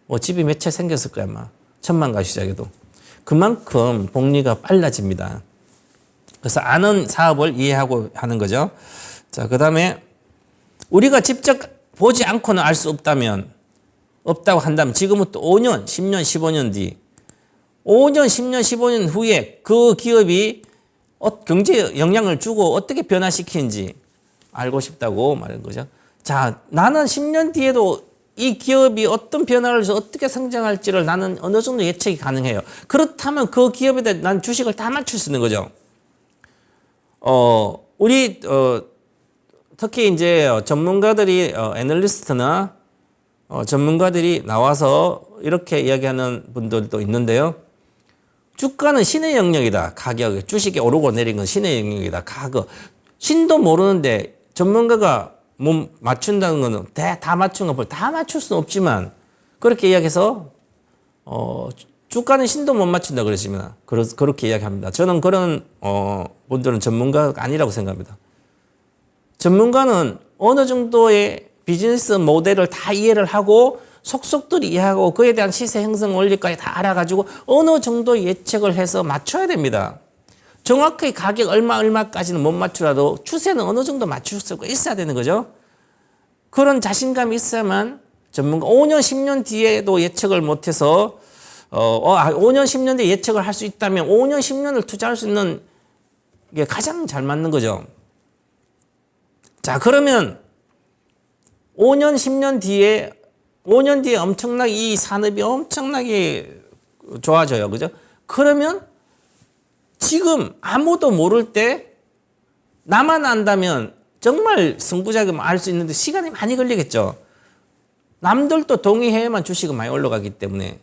뭐 집이 몇 채 생겼을 거야, 아마. 1,000만 가 시작해도. 그만큼 복리가 빨라집니다. 그래서 아는 사업을 이해하고 하는 거죠. 자, 그 다음에 우리가 직접 보지 않고는 알 수 없다고 한다면 지금부터 5년, 10년, 15년 뒤 5년, 10년, 15년 후에 그 기업이 경제에 영향을 주고 어떻게 변화시키는지 알고 싶다고 말하는 거죠. 자, 나는 10년 뒤에도 이 기업이 어떤 변화를 해서 어떻게 성장할지를 나는 어느 정도 예측이 가능해요. 그렇다면 그 기업에 대해 난 주식을 다 맞출 수 있는 거죠. 특히 이제 전문가들이, 애널리스트나 전문가들이 나와서 이렇게 이야기하는 분들도 있는데요. 주가는 신의 영역이다. 가격, 주식이 오르고 내린 건 신의 영역이다. 가격. 신도 모르는데 전문가가 못 맞춘다는 거는 다 맞춘 거 다 맞출 수는 없지만 그렇게 이야기해서 주가는 신도 못 맞춘다 그러시면 그렇게 이야기합니다. 저는 그런 분들은 전문가가 아니라고 생각합니다. 전문가는 어느 정도의 비즈니스 모델을 다 이해를 하고 속속들이 이해하고 그에 대한 시세 형성 원리까지 다 알아가지고 어느 정도 예측을 해서 맞춰야 됩니다. 정확하게 가격 얼마까지는 못 맞추라도 추세는 어느 정도 맞출 수 있어야 되는 거죠. 그런 자신감이 있어야만 전문가 5년, 10년 뒤에도 예측을 못해서 5년, 10년 뒤에 예측을 할 수 있다면 5년, 10년을 투자할 수 있는 게 가장 잘 맞는 거죠. 자, 그러면 5년, 10년 뒤에 엄청나게 이 산업이 엄청나게 좋아져요. 그죠? 그러면 지금 아무도 모를 때 나만 안다면 정말 승부작용 알 수 있는데 시간이 많이 걸리겠죠. 남들도 동의해야만 주식은 많이 올라가기 때문에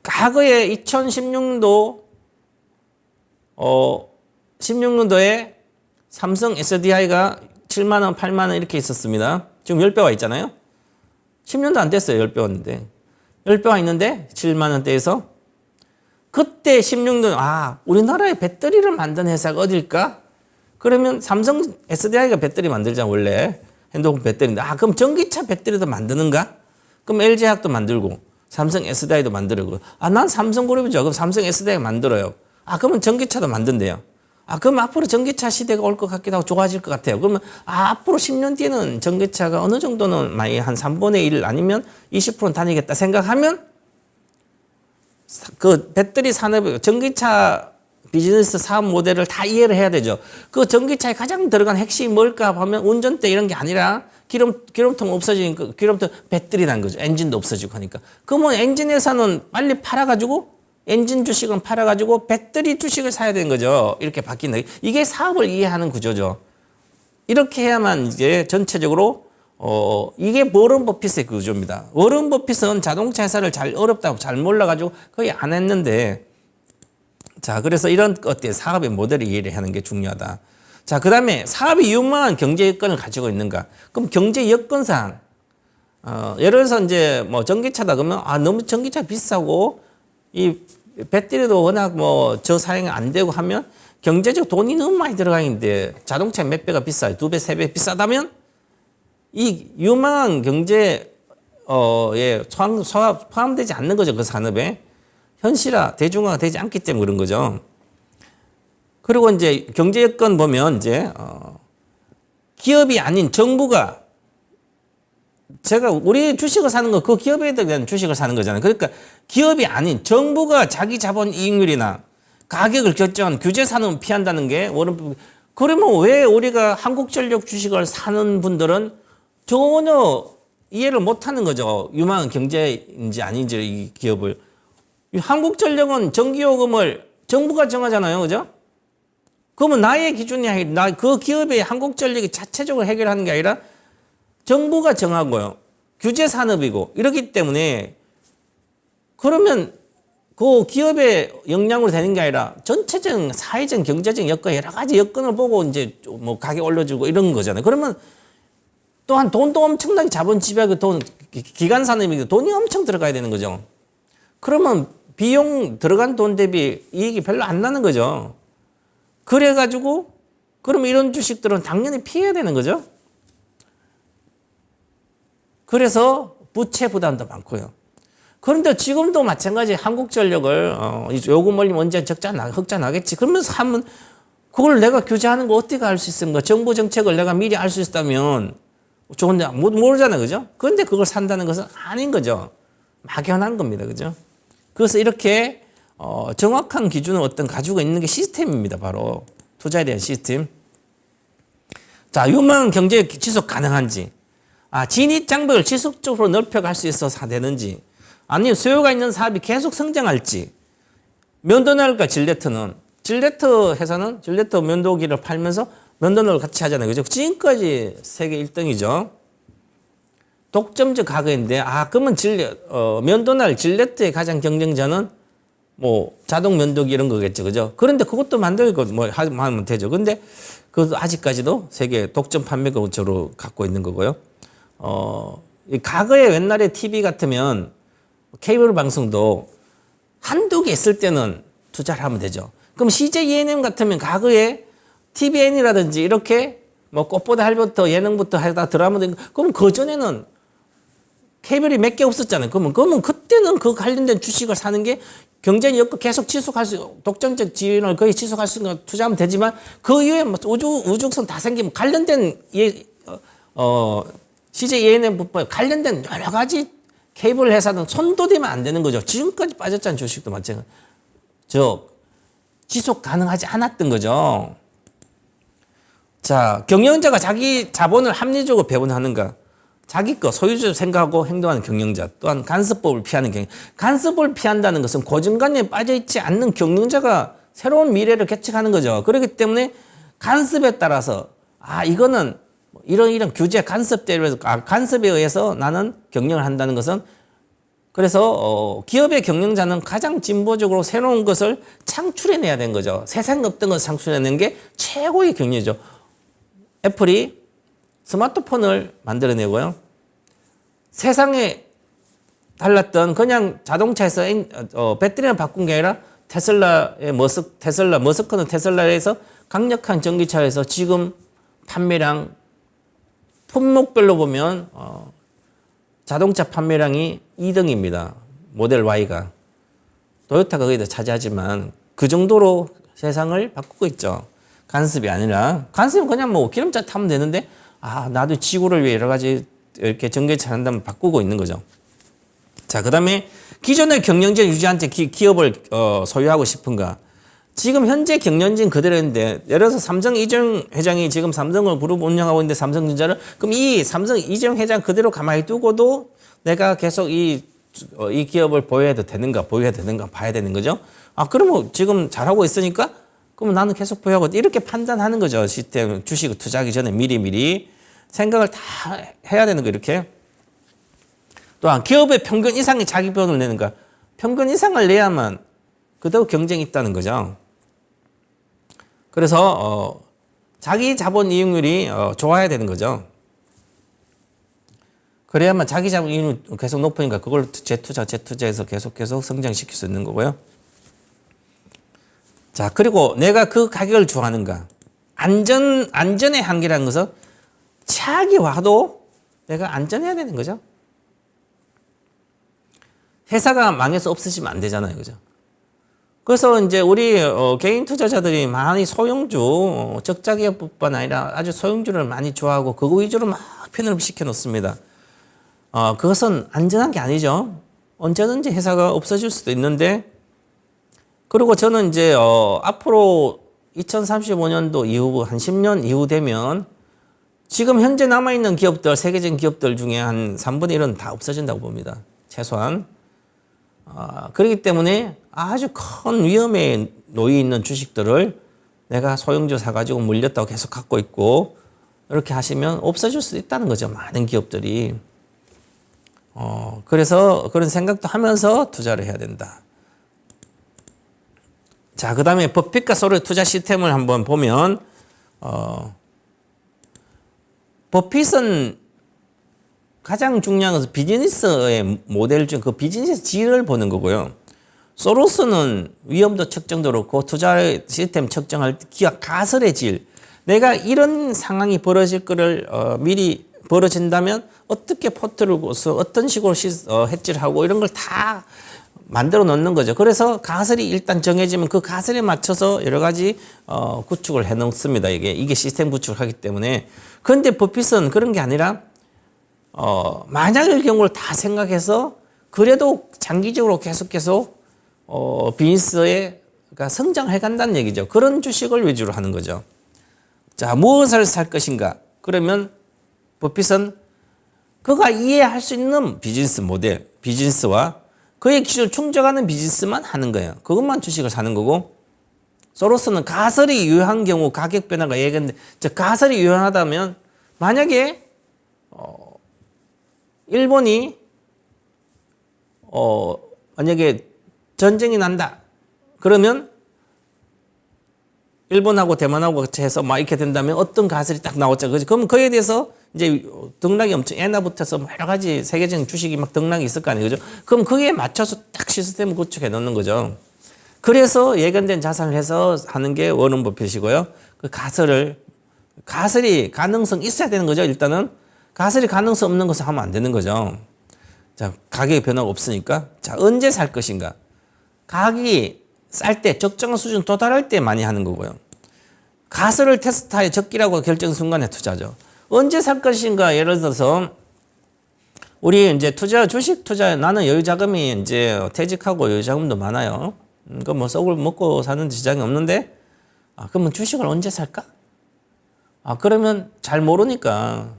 과거에 2016년도 16년도에 삼성 SDI가 7만 원, 8만 원 이렇게 있었습니다. 지금 10배 와 있잖아요. 10년도 안 됐어요. 10배 왔는데. 10배 와 있는데 7만 원대에서 그때 16년 우리나라에 배터리를 만든 회사가 어딜까? 그러면 삼성 SDI가 배터리 만들잖아 원래. 핸드폰 배터리인데 그럼 전기차 배터리도 만드는가? 그럼 LG화학도 만들고 삼성 SDI도 만들고 난 삼성그룹이죠. 그럼 삼성 SDI가 만들어요. 그러면 전기차도 만든대요. 그럼 앞으로 전기차 시대가 올 것 같기도 하고 좋아질 것 같아요. 그러면 앞으로 10년 뒤에는 전기차가 어느 정도는 많이 한 3분의 1 아니면 20%는 다니겠다 생각하면 그 배터리 산업, 전기차 비즈니스 사업 모델을 다 이해를 해야 되죠. 그 전기차에 가장 들어간 핵심이 뭘까 하면 운전대 이런 게 아니라 기름통 없어지니까 기름통 배터리 난 거죠. 엔진도 없어지고 하니까. 그러면 엔진 회사는 빨리 팔아가지고 엔진 주식은 팔아가지고 배터리 주식을 사야 되는 거죠. 이렇게 바뀐다. 이게 사업을 이해하는 구조죠. 이렇게 해야만 이제 전체적으로 이게 워런 버핏의 구조입니다. 워런 버핏은 자동차 회사를 어렵다고 잘 몰라가지고 거의 안 했는데 자, 그래서 이런 사업의 모델을 이해를 하는 게 중요하다. 자, 그 다음에 사업이 유망한 경제 여건을 가지고 있는가? 그럼 경제 여건상, 예를 들어서 이제 뭐 전기차다 그러면, 너무 전기차 비싸고, 이 배터리도 워낙 저사양이 안 되고 하면 경제적 돈이 너무 많이 들어가 있는데 자동차 몇 배가 비싸요. 2배, 3배 비싸다면 이 유망한 경제, 포함되지 않는 거죠. 그 산업에. 현실화, 대중화가 되지 않기 때문에 그런 거죠. 그리고 이제 경제 여건 보면 이제 기업이 아닌 정부가 우리 주식을 사는 거 그 기업에 대한 주식을 사는 거잖아요. 그러니까 기업이 아닌 정부가 자기 자본 이익률이나 가격을 결정한 규제 산업을 피한다는 게 그러면 왜 우리가 한국전력 주식을 사는 분들은 전혀 이해를 못 하는 거죠. 유망한 경제인지 아닌지 이 기업을. 한국전력은 전기요금을 정부가 정하잖아요. 그죠? 그러면 나의 기준이 아니라 그 기업의 한국전력이 자체적으로 해결하는 게 아니라 정부가 정하고요. 규제 산업이고 이렇기 때문에 그러면 그 기업의 역량으로 되는 게 아니라 전체적인 사회적 경제적 여건 여러 가지 여건을 보고 이제 뭐 가격 올려주고 이런 거잖아요. 그러면 또한 돈도 엄청나게 자본 지배하고 기간 산업이고 돈이 엄청 들어가야 되는 거죠. 그러면 비용 들어간 돈 대비 이익이 별로 안 나는 거죠. 그래가지고 그러면 이런 주식들은 당연히 피해야 되는 거죠. 그래서 부채 부담도 많고요. 그런데 지금도 마찬가지 한국전력을 요금 올리면 언제 흑자 나겠지. 그러면서 하면 그걸 내가 규제하는 거 어떻게 알 수 있습니까? 정부 정책을 내가 미리 알 수 있다면 좋은데 모르잖아요. 그죠? 그런데 그걸 산다는 것은 아닌 거죠. 막연한 겁니다. 그죠? 그래서 이렇게 정확한 기준을 가지고 있는 게 시스템입니다. 바로 투자에 대한 시스템. 자, 유망한 경제 지속 가능한지, 진입 장벽을 지속적으로 넓혀갈 수 있어서 되는지, 아니면 수요가 있는 사업이 계속 성장할지. 면도날과 질레트 회사는 질레트 면도기를 팔면서 면도날을 같이 하잖아요. 그죠? 지금까지 세계 1등이죠. 독점적 가격인데, 그러면 면도날 질레트의 가장 경쟁자는 뭐 자동 면도기 이런 거겠죠. 그죠? 그런데 그것도 만들고 하면 되죠. 근데 그것도 아직까지도 세계 독점 판매국으로 갖고 있는 거고요. 과거에 옛날에 TV 같으면 케이블 방송도 한두 개 있을 때는 투자를 하면 되죠. 그럼 CJ ENM 같으면 과거에 TVN이라든지 이렇게 뭐 꽃보다 할부터 예능부터 하다 드라마도 그럼 그전에는 케이블이 몇 개 없었잖아요. 그러면 그때는 그 관련된 주식을 사는 게 경쟁 여건 계속 지속할 독점적 지위를 거의 지속할 수 있는 거 투자하면 되지만 그 이후에 우주선 다 생기면 관련된 CJ ENM부터 관련된 여러 가지 케이블 회사는 손도 대면 안 되는 거죠. 지금까지 빠졌잖아요. 주식도 마찬가지. 지속 가능하지 않았던 거죠. 자, 경영자가 자기 자본을 합리적으로 배분하는가? 자기 거 소유주 생각하고 행동하는 경영자. 또한 간섭법을 피하는 경영. 간섭을 피한다는 것은 고정관념에 빠져있지 않는 경영자가 새로운 미래를 개척하는 거죠. 그렇기 때문에 간섭에 따라서 이거는 이런 규제 간섭에 의해서 나는 경영을 한다는 것은 그래서 기업의 경영자는 가장 진보적으로 새로운 것을 창출해내야 되는 거죠. 세상에 없던 것을 창출해내는 게 최고의 경영이죠. 애플이 스마트폰을 만들어내고요. 세상에 달랐던 그냥 자동차에서 배터리를 바꾼 게 아니라 머스크는 테슬라에서 강력한 전기차에서 지금 판매량 품목별로 보면 자동차 판매량이 2등입니다. 모델 Y가. 토요타가 거의 다 차지하지만 그 정도로 세상을 바꾸고 있죠. 간섭이 아니라 간섭은 그냥 뭐 기름차 타면 되는데 나도 지구를 위해 여러 가지 이렇게 전기차 한다면 바꾸고 있는 거죠. 자, 그 다음에 기존의 경영진 유지한 채 기업을 소유하고 싶은가? 지금 현재 경영진 그대로인데 예를 들어서 삼성 이재용 회장이 지금 삼성을 그룹 운영하고 있는데 삼성전자를 그럼 이 삼성 이재용 회장 그대로 가만히 두고도 내가 계속 이 기업을 보유해야 되는가 봐야 되는 거죠. 그러면 지금 잘하고 있으니까 그러면 나는 계속 보유하고 이렇게 판단하는 거죠. 시스템 주식을 투자하기 전에 미리 생각을 다 해야 되는 거 이렇게. 또한 기업의 평균 이상의 자기 비용을 내는가? 평균 이상을 내야만 그대로 경쟁이 있다는 거죠. 그래서 자기 자본 이익률이 좋아야 되는 거죠. 그래야만 자기 자본 이익률이 계속 높으니까 그걸 재투자해서 계속 성장시킬 수 있는 거고요. 자, 그리고 내가 그 가격을 좋아하는가? 안전의 한계라는 것은 차익이 와도 내가 안전해야 되는 거죠. 회사가 망해서 없어지면 안 되잖아요. 그죠? 그래서 이제 우리 개인 투자자들이 많이 소형주, 적자 기업뿐만 아니라 아주 소형주를 많이 좋아하고 그거 위주로 막 편을 시켜 놓습니다. 그것은 안전한 게 아니죠. 언제든지 회사가 없어질 수도 있는데, 그리고 저는 이제 앞으로 2035년도 이후 한 10년 이후 되면 지금 현재 남아있는 기업들, 세계적인 기업들 중에 한 3분의 1은 다 없어진다고 봅니다. 최소한. 그렇기 때문에 아주 큰 위험에 놓여 있는 주식들을 내가 소형주 사가지고 물렸다고 계속 갖고 있고 이렇게 하시면 없어질 수도 있다는 거죠. 많은 기업들이. 그래서 그런 생각도 하면서 투자를 해야 된다. 자, 그 다음에 버핏과 소로의 투자 시스템을 한번 보면 버핏은 가장 중요한 것은 비즈니스의 모델 중 그 비즈니스 질을 보는 거고요. 소로스는 위험도 측정도 그렇고 투자 시스템 측정할 때 기업 가설의 질. 내가 이런 상황이 벌어질 거를 미리 벌어진다면 어떻게 포트를 고서 어떤 식으로 해지를 하고 이런 걸 다 만들어 놓는 거죠. 그래서 가설이 일단 정해지면 그 가설에 맞춰서 여러 가지 구축을 해 놓습니다. 이게 시스템 구축을 하기 때문에. 그런데 버핏은 그런 게 아니라 만약의 경우를 다 생각해서 그래도 장기적으로 계속 비즈니스가 성장해 간다는 얘기죠. 그런 주식을 위주로 하는 거죠. 자, 무엇을 살 것인가? 그러면 버핏은 그가 이해할 수 있는 비즈니스 모델, 비즈니스와 그의 기준을 충족하는 비즈니스만 하는 거예요. 그것만 주식을 사는 거고, 소로스는 가설이 유효한 경우 가격 변화가 얘기했는데, 가설이 유효하다면 만약에 일본이 만약에 전쟁이 난다. 그러면 일본하고 대만하고 같이 해서 막 이렇게 된다면 어떤 가설이 딱 나왔죠. 그럼 그에 대해서 이제 등락이 엄청 엔화부터서 여러 가지 세계적인 주식이 막 등락이 있을 거 아니에요. 그죠? 그럼 그에 맞춰서 딱 시스템을 구축해 놓는 거죠. 그래서 예견된 자산을 해서 하는 게 워런 버핏이고요. 그 가설이 가능성 있어야 되는 거죠. 일단은 가설이 가능성 없는 것을 하면 안 되는 거죠. 자, 가격의 변화가 없으니까. 자, 언제 살 것인가? 가격이 쌀 때, 적정한 수준 도달할 때 많이 하는 거고요. 가설을 테스트하여 적기라고 결정 순간에 투자죠. 언제 살 것인가? 예를 들어서, 우리 이제 주식 투자, 나는 여유 자금이 이제 퇴직하고 여유 자금도 많아요. 그 뭐 썩을 먹고 사는 지장이 없는데, 그러면 주식을 언제 살까? 그러면 잘 모르니까.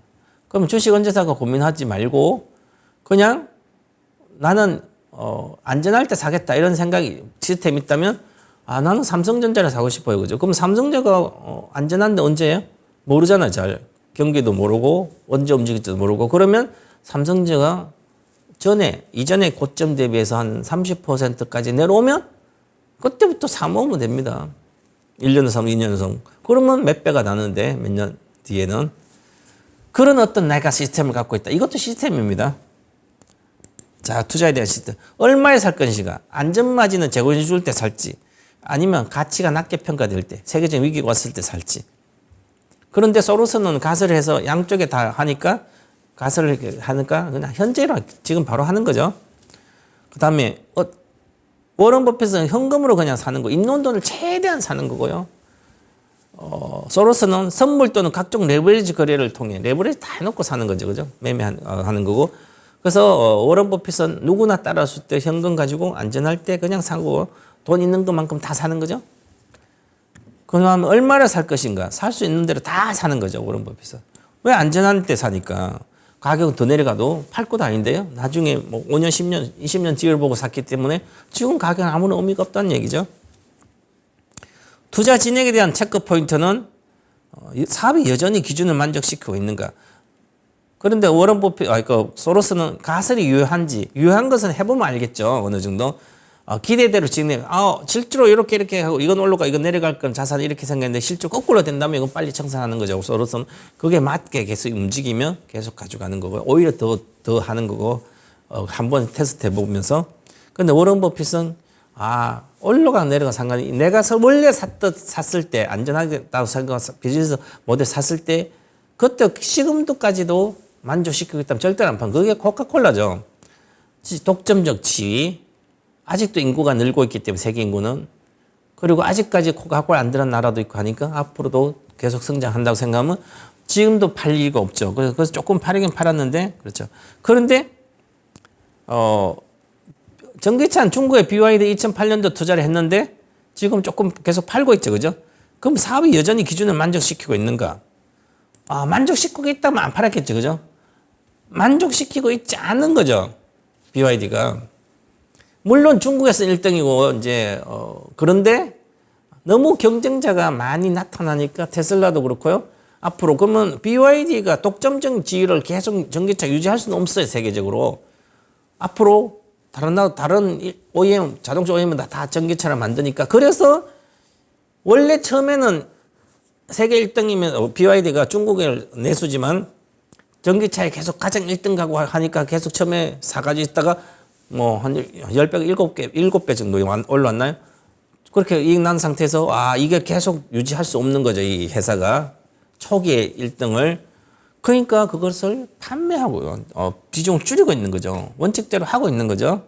그럼 주식 언제 살까 고민하지 말고, 그냥 나는 안전할 때 사겠다 이런 생각이 시스템이 있다면 나는 삼성전자를 사고 싶어요. 그죠? 그럼 삼성전자가 안전한데 언제예요? 모르잖아, 잘. 경기도 모르고 언제 움직일지도 모르고. 그러면 삼성전자가 이전에 고점 대비해서 한 30%까지 내려오면 그때부터 사모으면 됩니다. 1년 성, 2년 성. 그러면 몇 배가 나는데 몇 년 뒤에는. 그런 어떤 내가 시스템을 갖고 있다. 이것도 시스템입니다. 자, 투자에 대한 시스템. 얼마에 살 것인가? 안전마진은 제공해 줄 때 살지. 아니면 가치가 낮게 평가될 때, 세계적인 위기가 왔을 때 살지. 그런데 소로스는 가설을 해서 양쪽에 다 하니까 가설을 하니까 그냥 현재로 지금 바로 하는 거죠. 그 다음에 워런 버핏은 현금으로 그냥 사는 거, 있는 돈을 최대한 사는 거고요. 소로스는 선물 또는 각종 레버리지 거래를 통해 레버리지 다 해놓고 사는 거죠, 그죠? 매매하는 거고. 그래서 워런 버핏은 누구나 따라줄 때 현금 가지고 안전할 때 그냥 사고 돈 있는 것만큼 다 사는 거죠. 그러면 얼마를 살 것인가? 살 수 있는 대로 다 사는 거죠, 워런 버핏은. 왜 안전한 때 사니까? 가격은 더 내려가도 팔 것 아닌데요. 나중에 뭐 5년, 10년, 20년 뒤를 보고 샀기 때문에 지금 가격은 아무런 의미가 없다는 얘기죠. 투자 진행에 대한 체크 포인트는 사업이 여전히 기준을 만족시키고 있는가. 그런데 워런 버핏, 소로스는 가설이 유효한 것은 해보면 알겠죠. 어느 정도. 기대대로 진행, 실제로 이렇게 하고 이건 올라가, 이건 내려갈 건 자산이 이렇게 생겼는데 실제로 거꾸로 된다면 이건 빨리 청산하는 거죠. 소로스는 그게 맞게 계속 움직이면 계속 가져가는 거고, 오히려 더 하는 거고, 한번 테스트 해보면서. 근데 워런 버핏은, 올라가 내려가 상관이, 내가 원래 샀을 때, 안전하겠다고 생각해서 비즈니스 모델 샀을 때, 그때 시금도까지도 만족시키고 있다면 절대로 안 파는, 그게 코카콜라죠. 독점적 지위. 아직도 인구가 늘고 있기 때문에 세계 인구는. 그리고 아직까지 코카콜라 안 들어간 나라도 있고 하니까 앞으로도 계속 성장한다고 생각하면 지금도 팔 이유가 없죠. 그래서 조금 팔긴 팔았는데, 그렇죠. 그런데 전기차는 중국의 BYD 2008년도 투자를 했는데 지금 조금 계속 팔고 있죠, 그죠? 그럼 사업이 여전히 기준을 만족시키고 있는가? 만족시키고 있다면 안 팔았겠죠, 그죠? 만족시키고 있지 않은 거죠, BYD가. 물론 중국에서 1등이고 이제 그런데 너무 경쟁자가 많이 나타나니까 테슬라도 그렇고요. 앞으로 그러면 BYD가 독점적 지위를 계속 전기차 유지할 수는 없어요, 세계적으로. 앞으로 다른 OEM, 자동차 OEM은 다 전기차를 만드니까. 그래서 원래 처음에는 세계 1등이면 BYD가 중국의 내수지만 전기차에 계속 가장 1등 가고 하니까 계속 처음에 사가지고 있다가 뭐 한 10배, 7배 정도 올라왔나요? 그렇게 이익 난 상태에서 이게 계속 유지할 수 없는 거죠, 이 회사가. 초기에 1등을. 그러니까 그것을 판매하고요. 비중을 줄이고 있는 거죠. 원칙대로 하고 있는 거죠.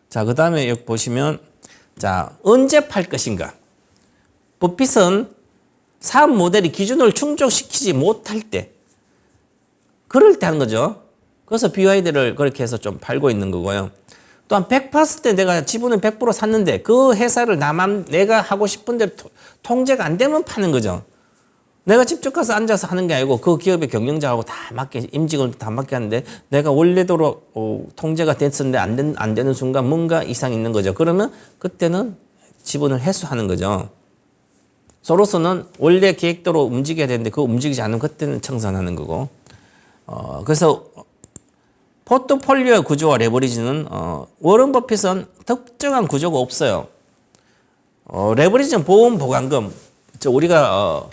자, 그 다음에 여기 보시면, 자, 언제 팔 것인가? 버핏은 사업 모델이 기준을 충족시키지 못할 때, 그럴 때 하는 거죠. 그래서 BYD를 그렇게 해서 좀 팔고 있는 거고요. 또한 100 팔았을 때 내가 지분을 100% 샀는데 그 회사를 내가 하고 싶은데 통제가 안 되면 파는 거죠. 내가 직접 가서 앉아서 하는 게 아니고 그 기업의 경영자하고 다 맞게, 임직을 다 맞게 하는데 내가 원래대로 통제가 됐었는데 안 되는 순간 뭔가 이상이 있는 거죠. 그러면 그때는 지분을 회수하는 거죠. 소로스는 원래 계획대로 움직여야 되는데 그거 움직이지 않으면 그때는 청산하는 거고. 그래서 포트폴리오 구조와 레버리지는 워런 버핏은 특정한 구조가 없어요. 레버리지는 보험 보관금, 우리가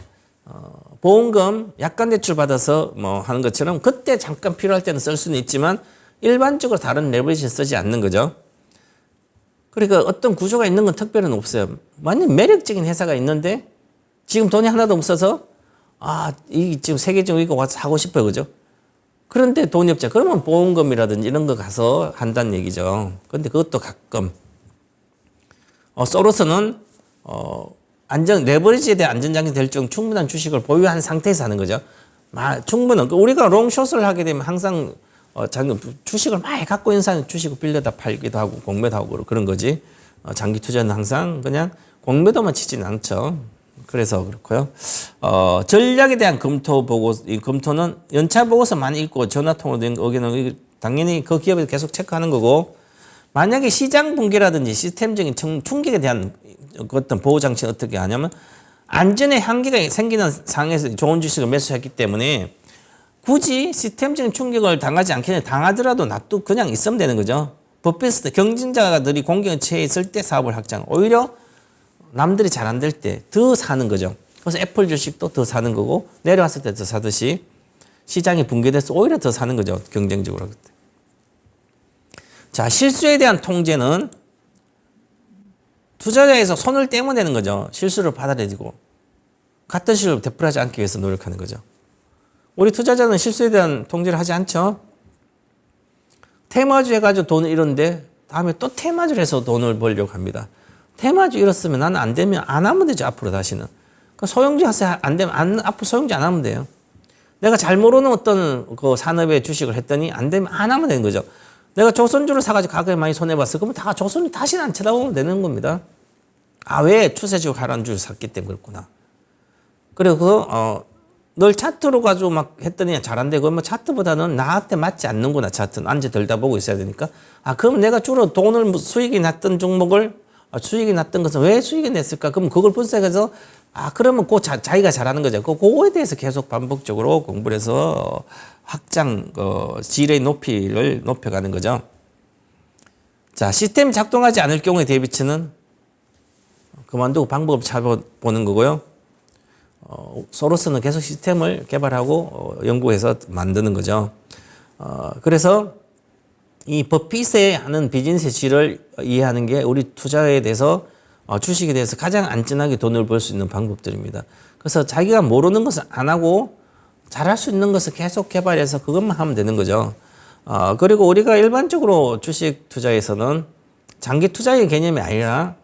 보험금 약관 대출 받아서 뭐 하는 것처럼 그때 잠깐 필요할 때는 쓸 수는 있지만 일반적으로 다른 레버리지는 쓰지 않는 거죠. 그러니까 어떤 구조가 있는 건 특별은 없어요. 완전 매력적인 회사가 있는데 지금 돈이 하나도 없어서 이 지금 세계적 위기가 와서 사고 싶어요, 그죠? 그런데 돈이 없죠. 그러면 보험금이라든지 이런 거 가서 한다는 얘기죠. 그런데 그것도 가끔. 소로스는 레버리지에 대한 안전장치 될 정 충분한 주식을 보유한 상태에서 하는 거죠. 충분한. 우리가 롱숏을 하게 되면 항상 주식을 많이 갖고 있는 사람은 주식을 빌려다 팔기도 하고 공매도 하고 그런 거지. 장기 투자는 항상 그냥 공매도만 치지는 않죠. 그래서 그렇고요. 전략에 대한 검토 보고, 이 검토는 연차 보고서 많이 읽고 전화통으로 된 의견은 당연히 그 기업에 계속 체크하는 거고, 만약에 시장 붕괴라든지 시스템적인 충격에 대한 어떤 보호 장치는 어떻게 하냐면 안전의 한계가 생기는 상황에서 좋은 주식을 매수했기 때문에 굳이 시스템적인 충격을 당하지 않겠냐, 당하더라도 놔두 그냥 있으면 되는 거죠. 버핏 경쟁자들이 공격에 처해 있을 때 사업을 확장. 오히려 남들이 잘 안 될 때 더 사는 거죠. 그래서 애플 주식도 더 사는 거고 내려왔을 때 더 사듯이 시장이 붕괴돼서 오히려 더 사는 거죠. 경쟁적으로. 자, 실수에 대한 통제는 투자자에서 손을 떼면 되는 거죠. 실수를 받아들이고 같은 실수를 되풀이하지 않기 위해서 노력하는 거죠. 우리 투자자는 실수에 대한 통제를 하지 않죠. 테마주 해가지고 돈을 잃었는데 다음에 또 테마주를 해서 돈을 벌려고 합니다. 테마주 잃었으면 나는 안 되면 안 하면 되죠. 앞으로 다시는. 그러니까 소형주 하세요. 안 되면 앞으로 소형주 안 하면 돼요. 내가 잘 모르는 어떤 그 산업의 주식을 했더니 안 되면 안 하면 되는 거죠. 내가 조선주를 사가지고 가격에 많이 손해봤어. 그러면 다 조선주 다시는 안 쳐다보면 되는 겁니다. 아, 왜 추세주가 가라앉은 줄 샀기 때문에 그렇구나. 그리고 널 차트로 가지고 막 했더니 잘 안 되고, 뭐 차트보다는 나한테 맞지 않는구나, 차트는. 앉아 들다보고 있어야 되니까. 아, 그럼 내가 주로 돈을 수익이 났던 종목을, 수익이 났던 것은 왜 수익이 냈을까? 그럼 그걸 분석해서, 그러면 자기가 잘하는 거죠. 그거에 대해서 계속 반복적으로 공부를 해서 확장, 질의 높이를 높여가는 거죠. 자, 시스템이 작동하지 않을 경우의 대비치는 그만두고 방법을 찾아보는 거고요. 소로스는 계속 시스템을 개발하고 연구해서 만드는 거죠. 그래서 이 버핏의 하는 비즈니스 질을 이해하는 게 우리 투자에 대해서 주식에 대해서 가장 안전하게 돈을 벌 수 있는 방법들입니다. 그래서 자기가 모르는 것을 안 하고 잘할 수 있는 것을 계속 개발해서 그것만 하면 되는 거죠. 그리고 우리가 일반적으로 주식 투자에서는 장기 투자의 개념이 아니라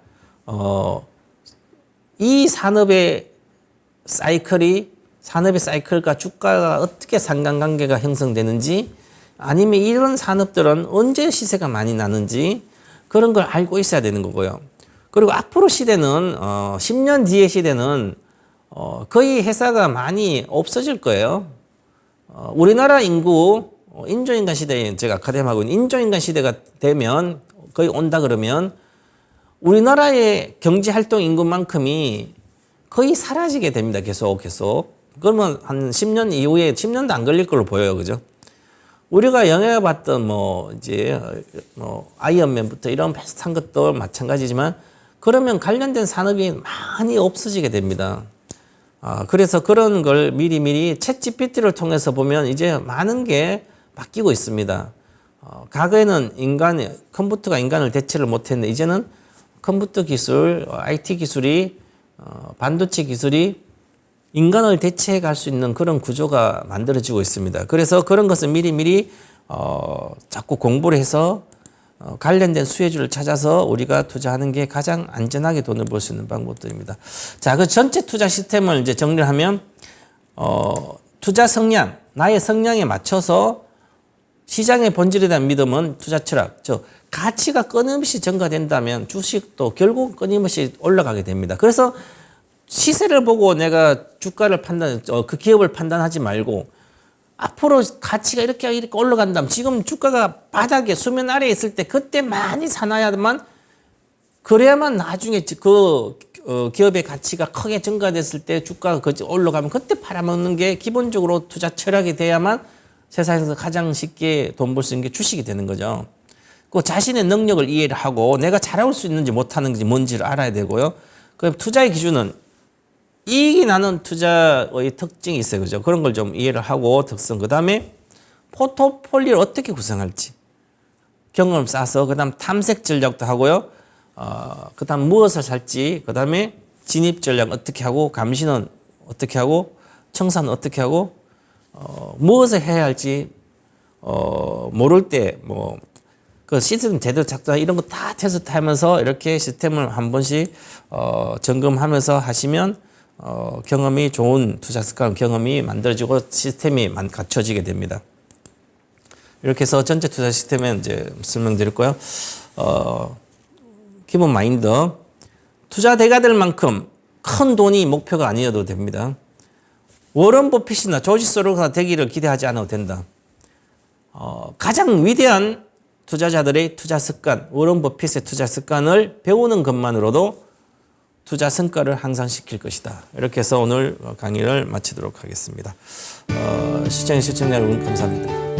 이 산업의 사이클과 주가가 어떻게 상관관계가 형성되는지, 아니면 이런 산업들은 언제 시세가 많이 나는지 그런 걸 알고 있어야 되는 거고요. 그리고 앞으로 시대는 10년 뒤의 시대는 거의 회사가 많이 없어질 거예요. 우리나라 인구 인조인간 시대에, 제가 아카데미하고 있는 인조인간 시대가 되면, 거의 온다 그러면 우리나라의 경제활동 인구만큼이 거의 사라지게 됩니다. 계속. 그러면 한 10년 이후에 10년도 안 걸릴 걸로 보여요. 그죠? 우리가 영화에 봤던 아이언맨부터 이런 비슷한 것도 마찬가지지만, 그러면 관련된 산업이 많이 없어지게 됩니다. 그래서 그런 걸 미리 챗GPT를 통해서 보면 이제 많은 게 바뀌고 있습니다. 과거에는 컴퓨터가 인간을 대체를 못했는데, 이제는 컴퓨터 기술, IT 기술이, 반도체 기술이 인간을 대체해 갈 수 있는 그런 구조가 만들어지고 있습니다. 그래서 그런 것을 미리 자꾸 공부를 해서 관련된 수혜주를 찾아서 우리가 투자하는 게 가장 안전하게 돈을 벌 수 있는 방법들입니다. 자, 그 전체 투자 시스템을 이제 정리를 하면, 투자 성향, 나의 성향에 맞춰서 시장의 본질에 대한 믿음은 투자 철학, 가치가 끊임없이 증가된다면 주식도 결국 끊임없이 올라가게 됩니다. 그래서 시세를 보고 내가 주가를 그 기업을 판단하지 말고, 앞으로 가치가 이렇게 올라간다면, 지금 주가가 바닥에 수면 아래에 있을 때 그때 많이 사놔야만, 그래야만 나중에 그 기업의 가치가 크게 증가됐을 때 주가가 올라가면 그때 팔아먹는 게 기본적으로 투자 철학이 돼야만 세상에서 가장 쉽게 돈 벌 수 있는 게 주식이 되는 거죠. 그 자신의 능력을 이해를 하고 내가 잘할 수 있는지 못하는지 뭔지를 알아야 되고요. 그 투자의 기준은 이익이 나는 투자의 특징이 있어요. 그죠? 그런 걸 좀 이해를 하고, 특성. 그 다음에 포트폴리오를 어떻게 구성할지 경험을 쌓아서, 그 다음 탐색 전략도 하고요. 그 다음 무엇을 살지, 그 다음에 진입 전략 어떻게 하고, 감시는 어떻게 하고, 청산은 어떻게 하고, 무엇을 해야 할지, 모를 때, 그 시스템 제대로 작동하고 이런 거 다 테스트 하면서 이렇게 시스템을 한 번씩, 점검하면서 하시면, 경험이 좋은 투자 습관 경험이 만들어지고 시스템이 갖춰지게 됩니다. 이렇게 해서 전체 투자 시스템에 이제 설명드렸고요. 기본 마인드. 투자 대가될 만큼 큰 돈이 목표가 아니어도 됩니다. 워런 버핏이나 조지 소로스가 되기를 기대하지 않아도 된다. 가장 위대한 투자자들의 투자 습관, 워런 버핏의 투자 습관을 배우는 것만으로도 투자 성과를 향상시킬 것이다. 이렇게 해서 오늘 강의를 마치도록 하겠습니다. 시청해 주신 시청자 여러분 감사합니다.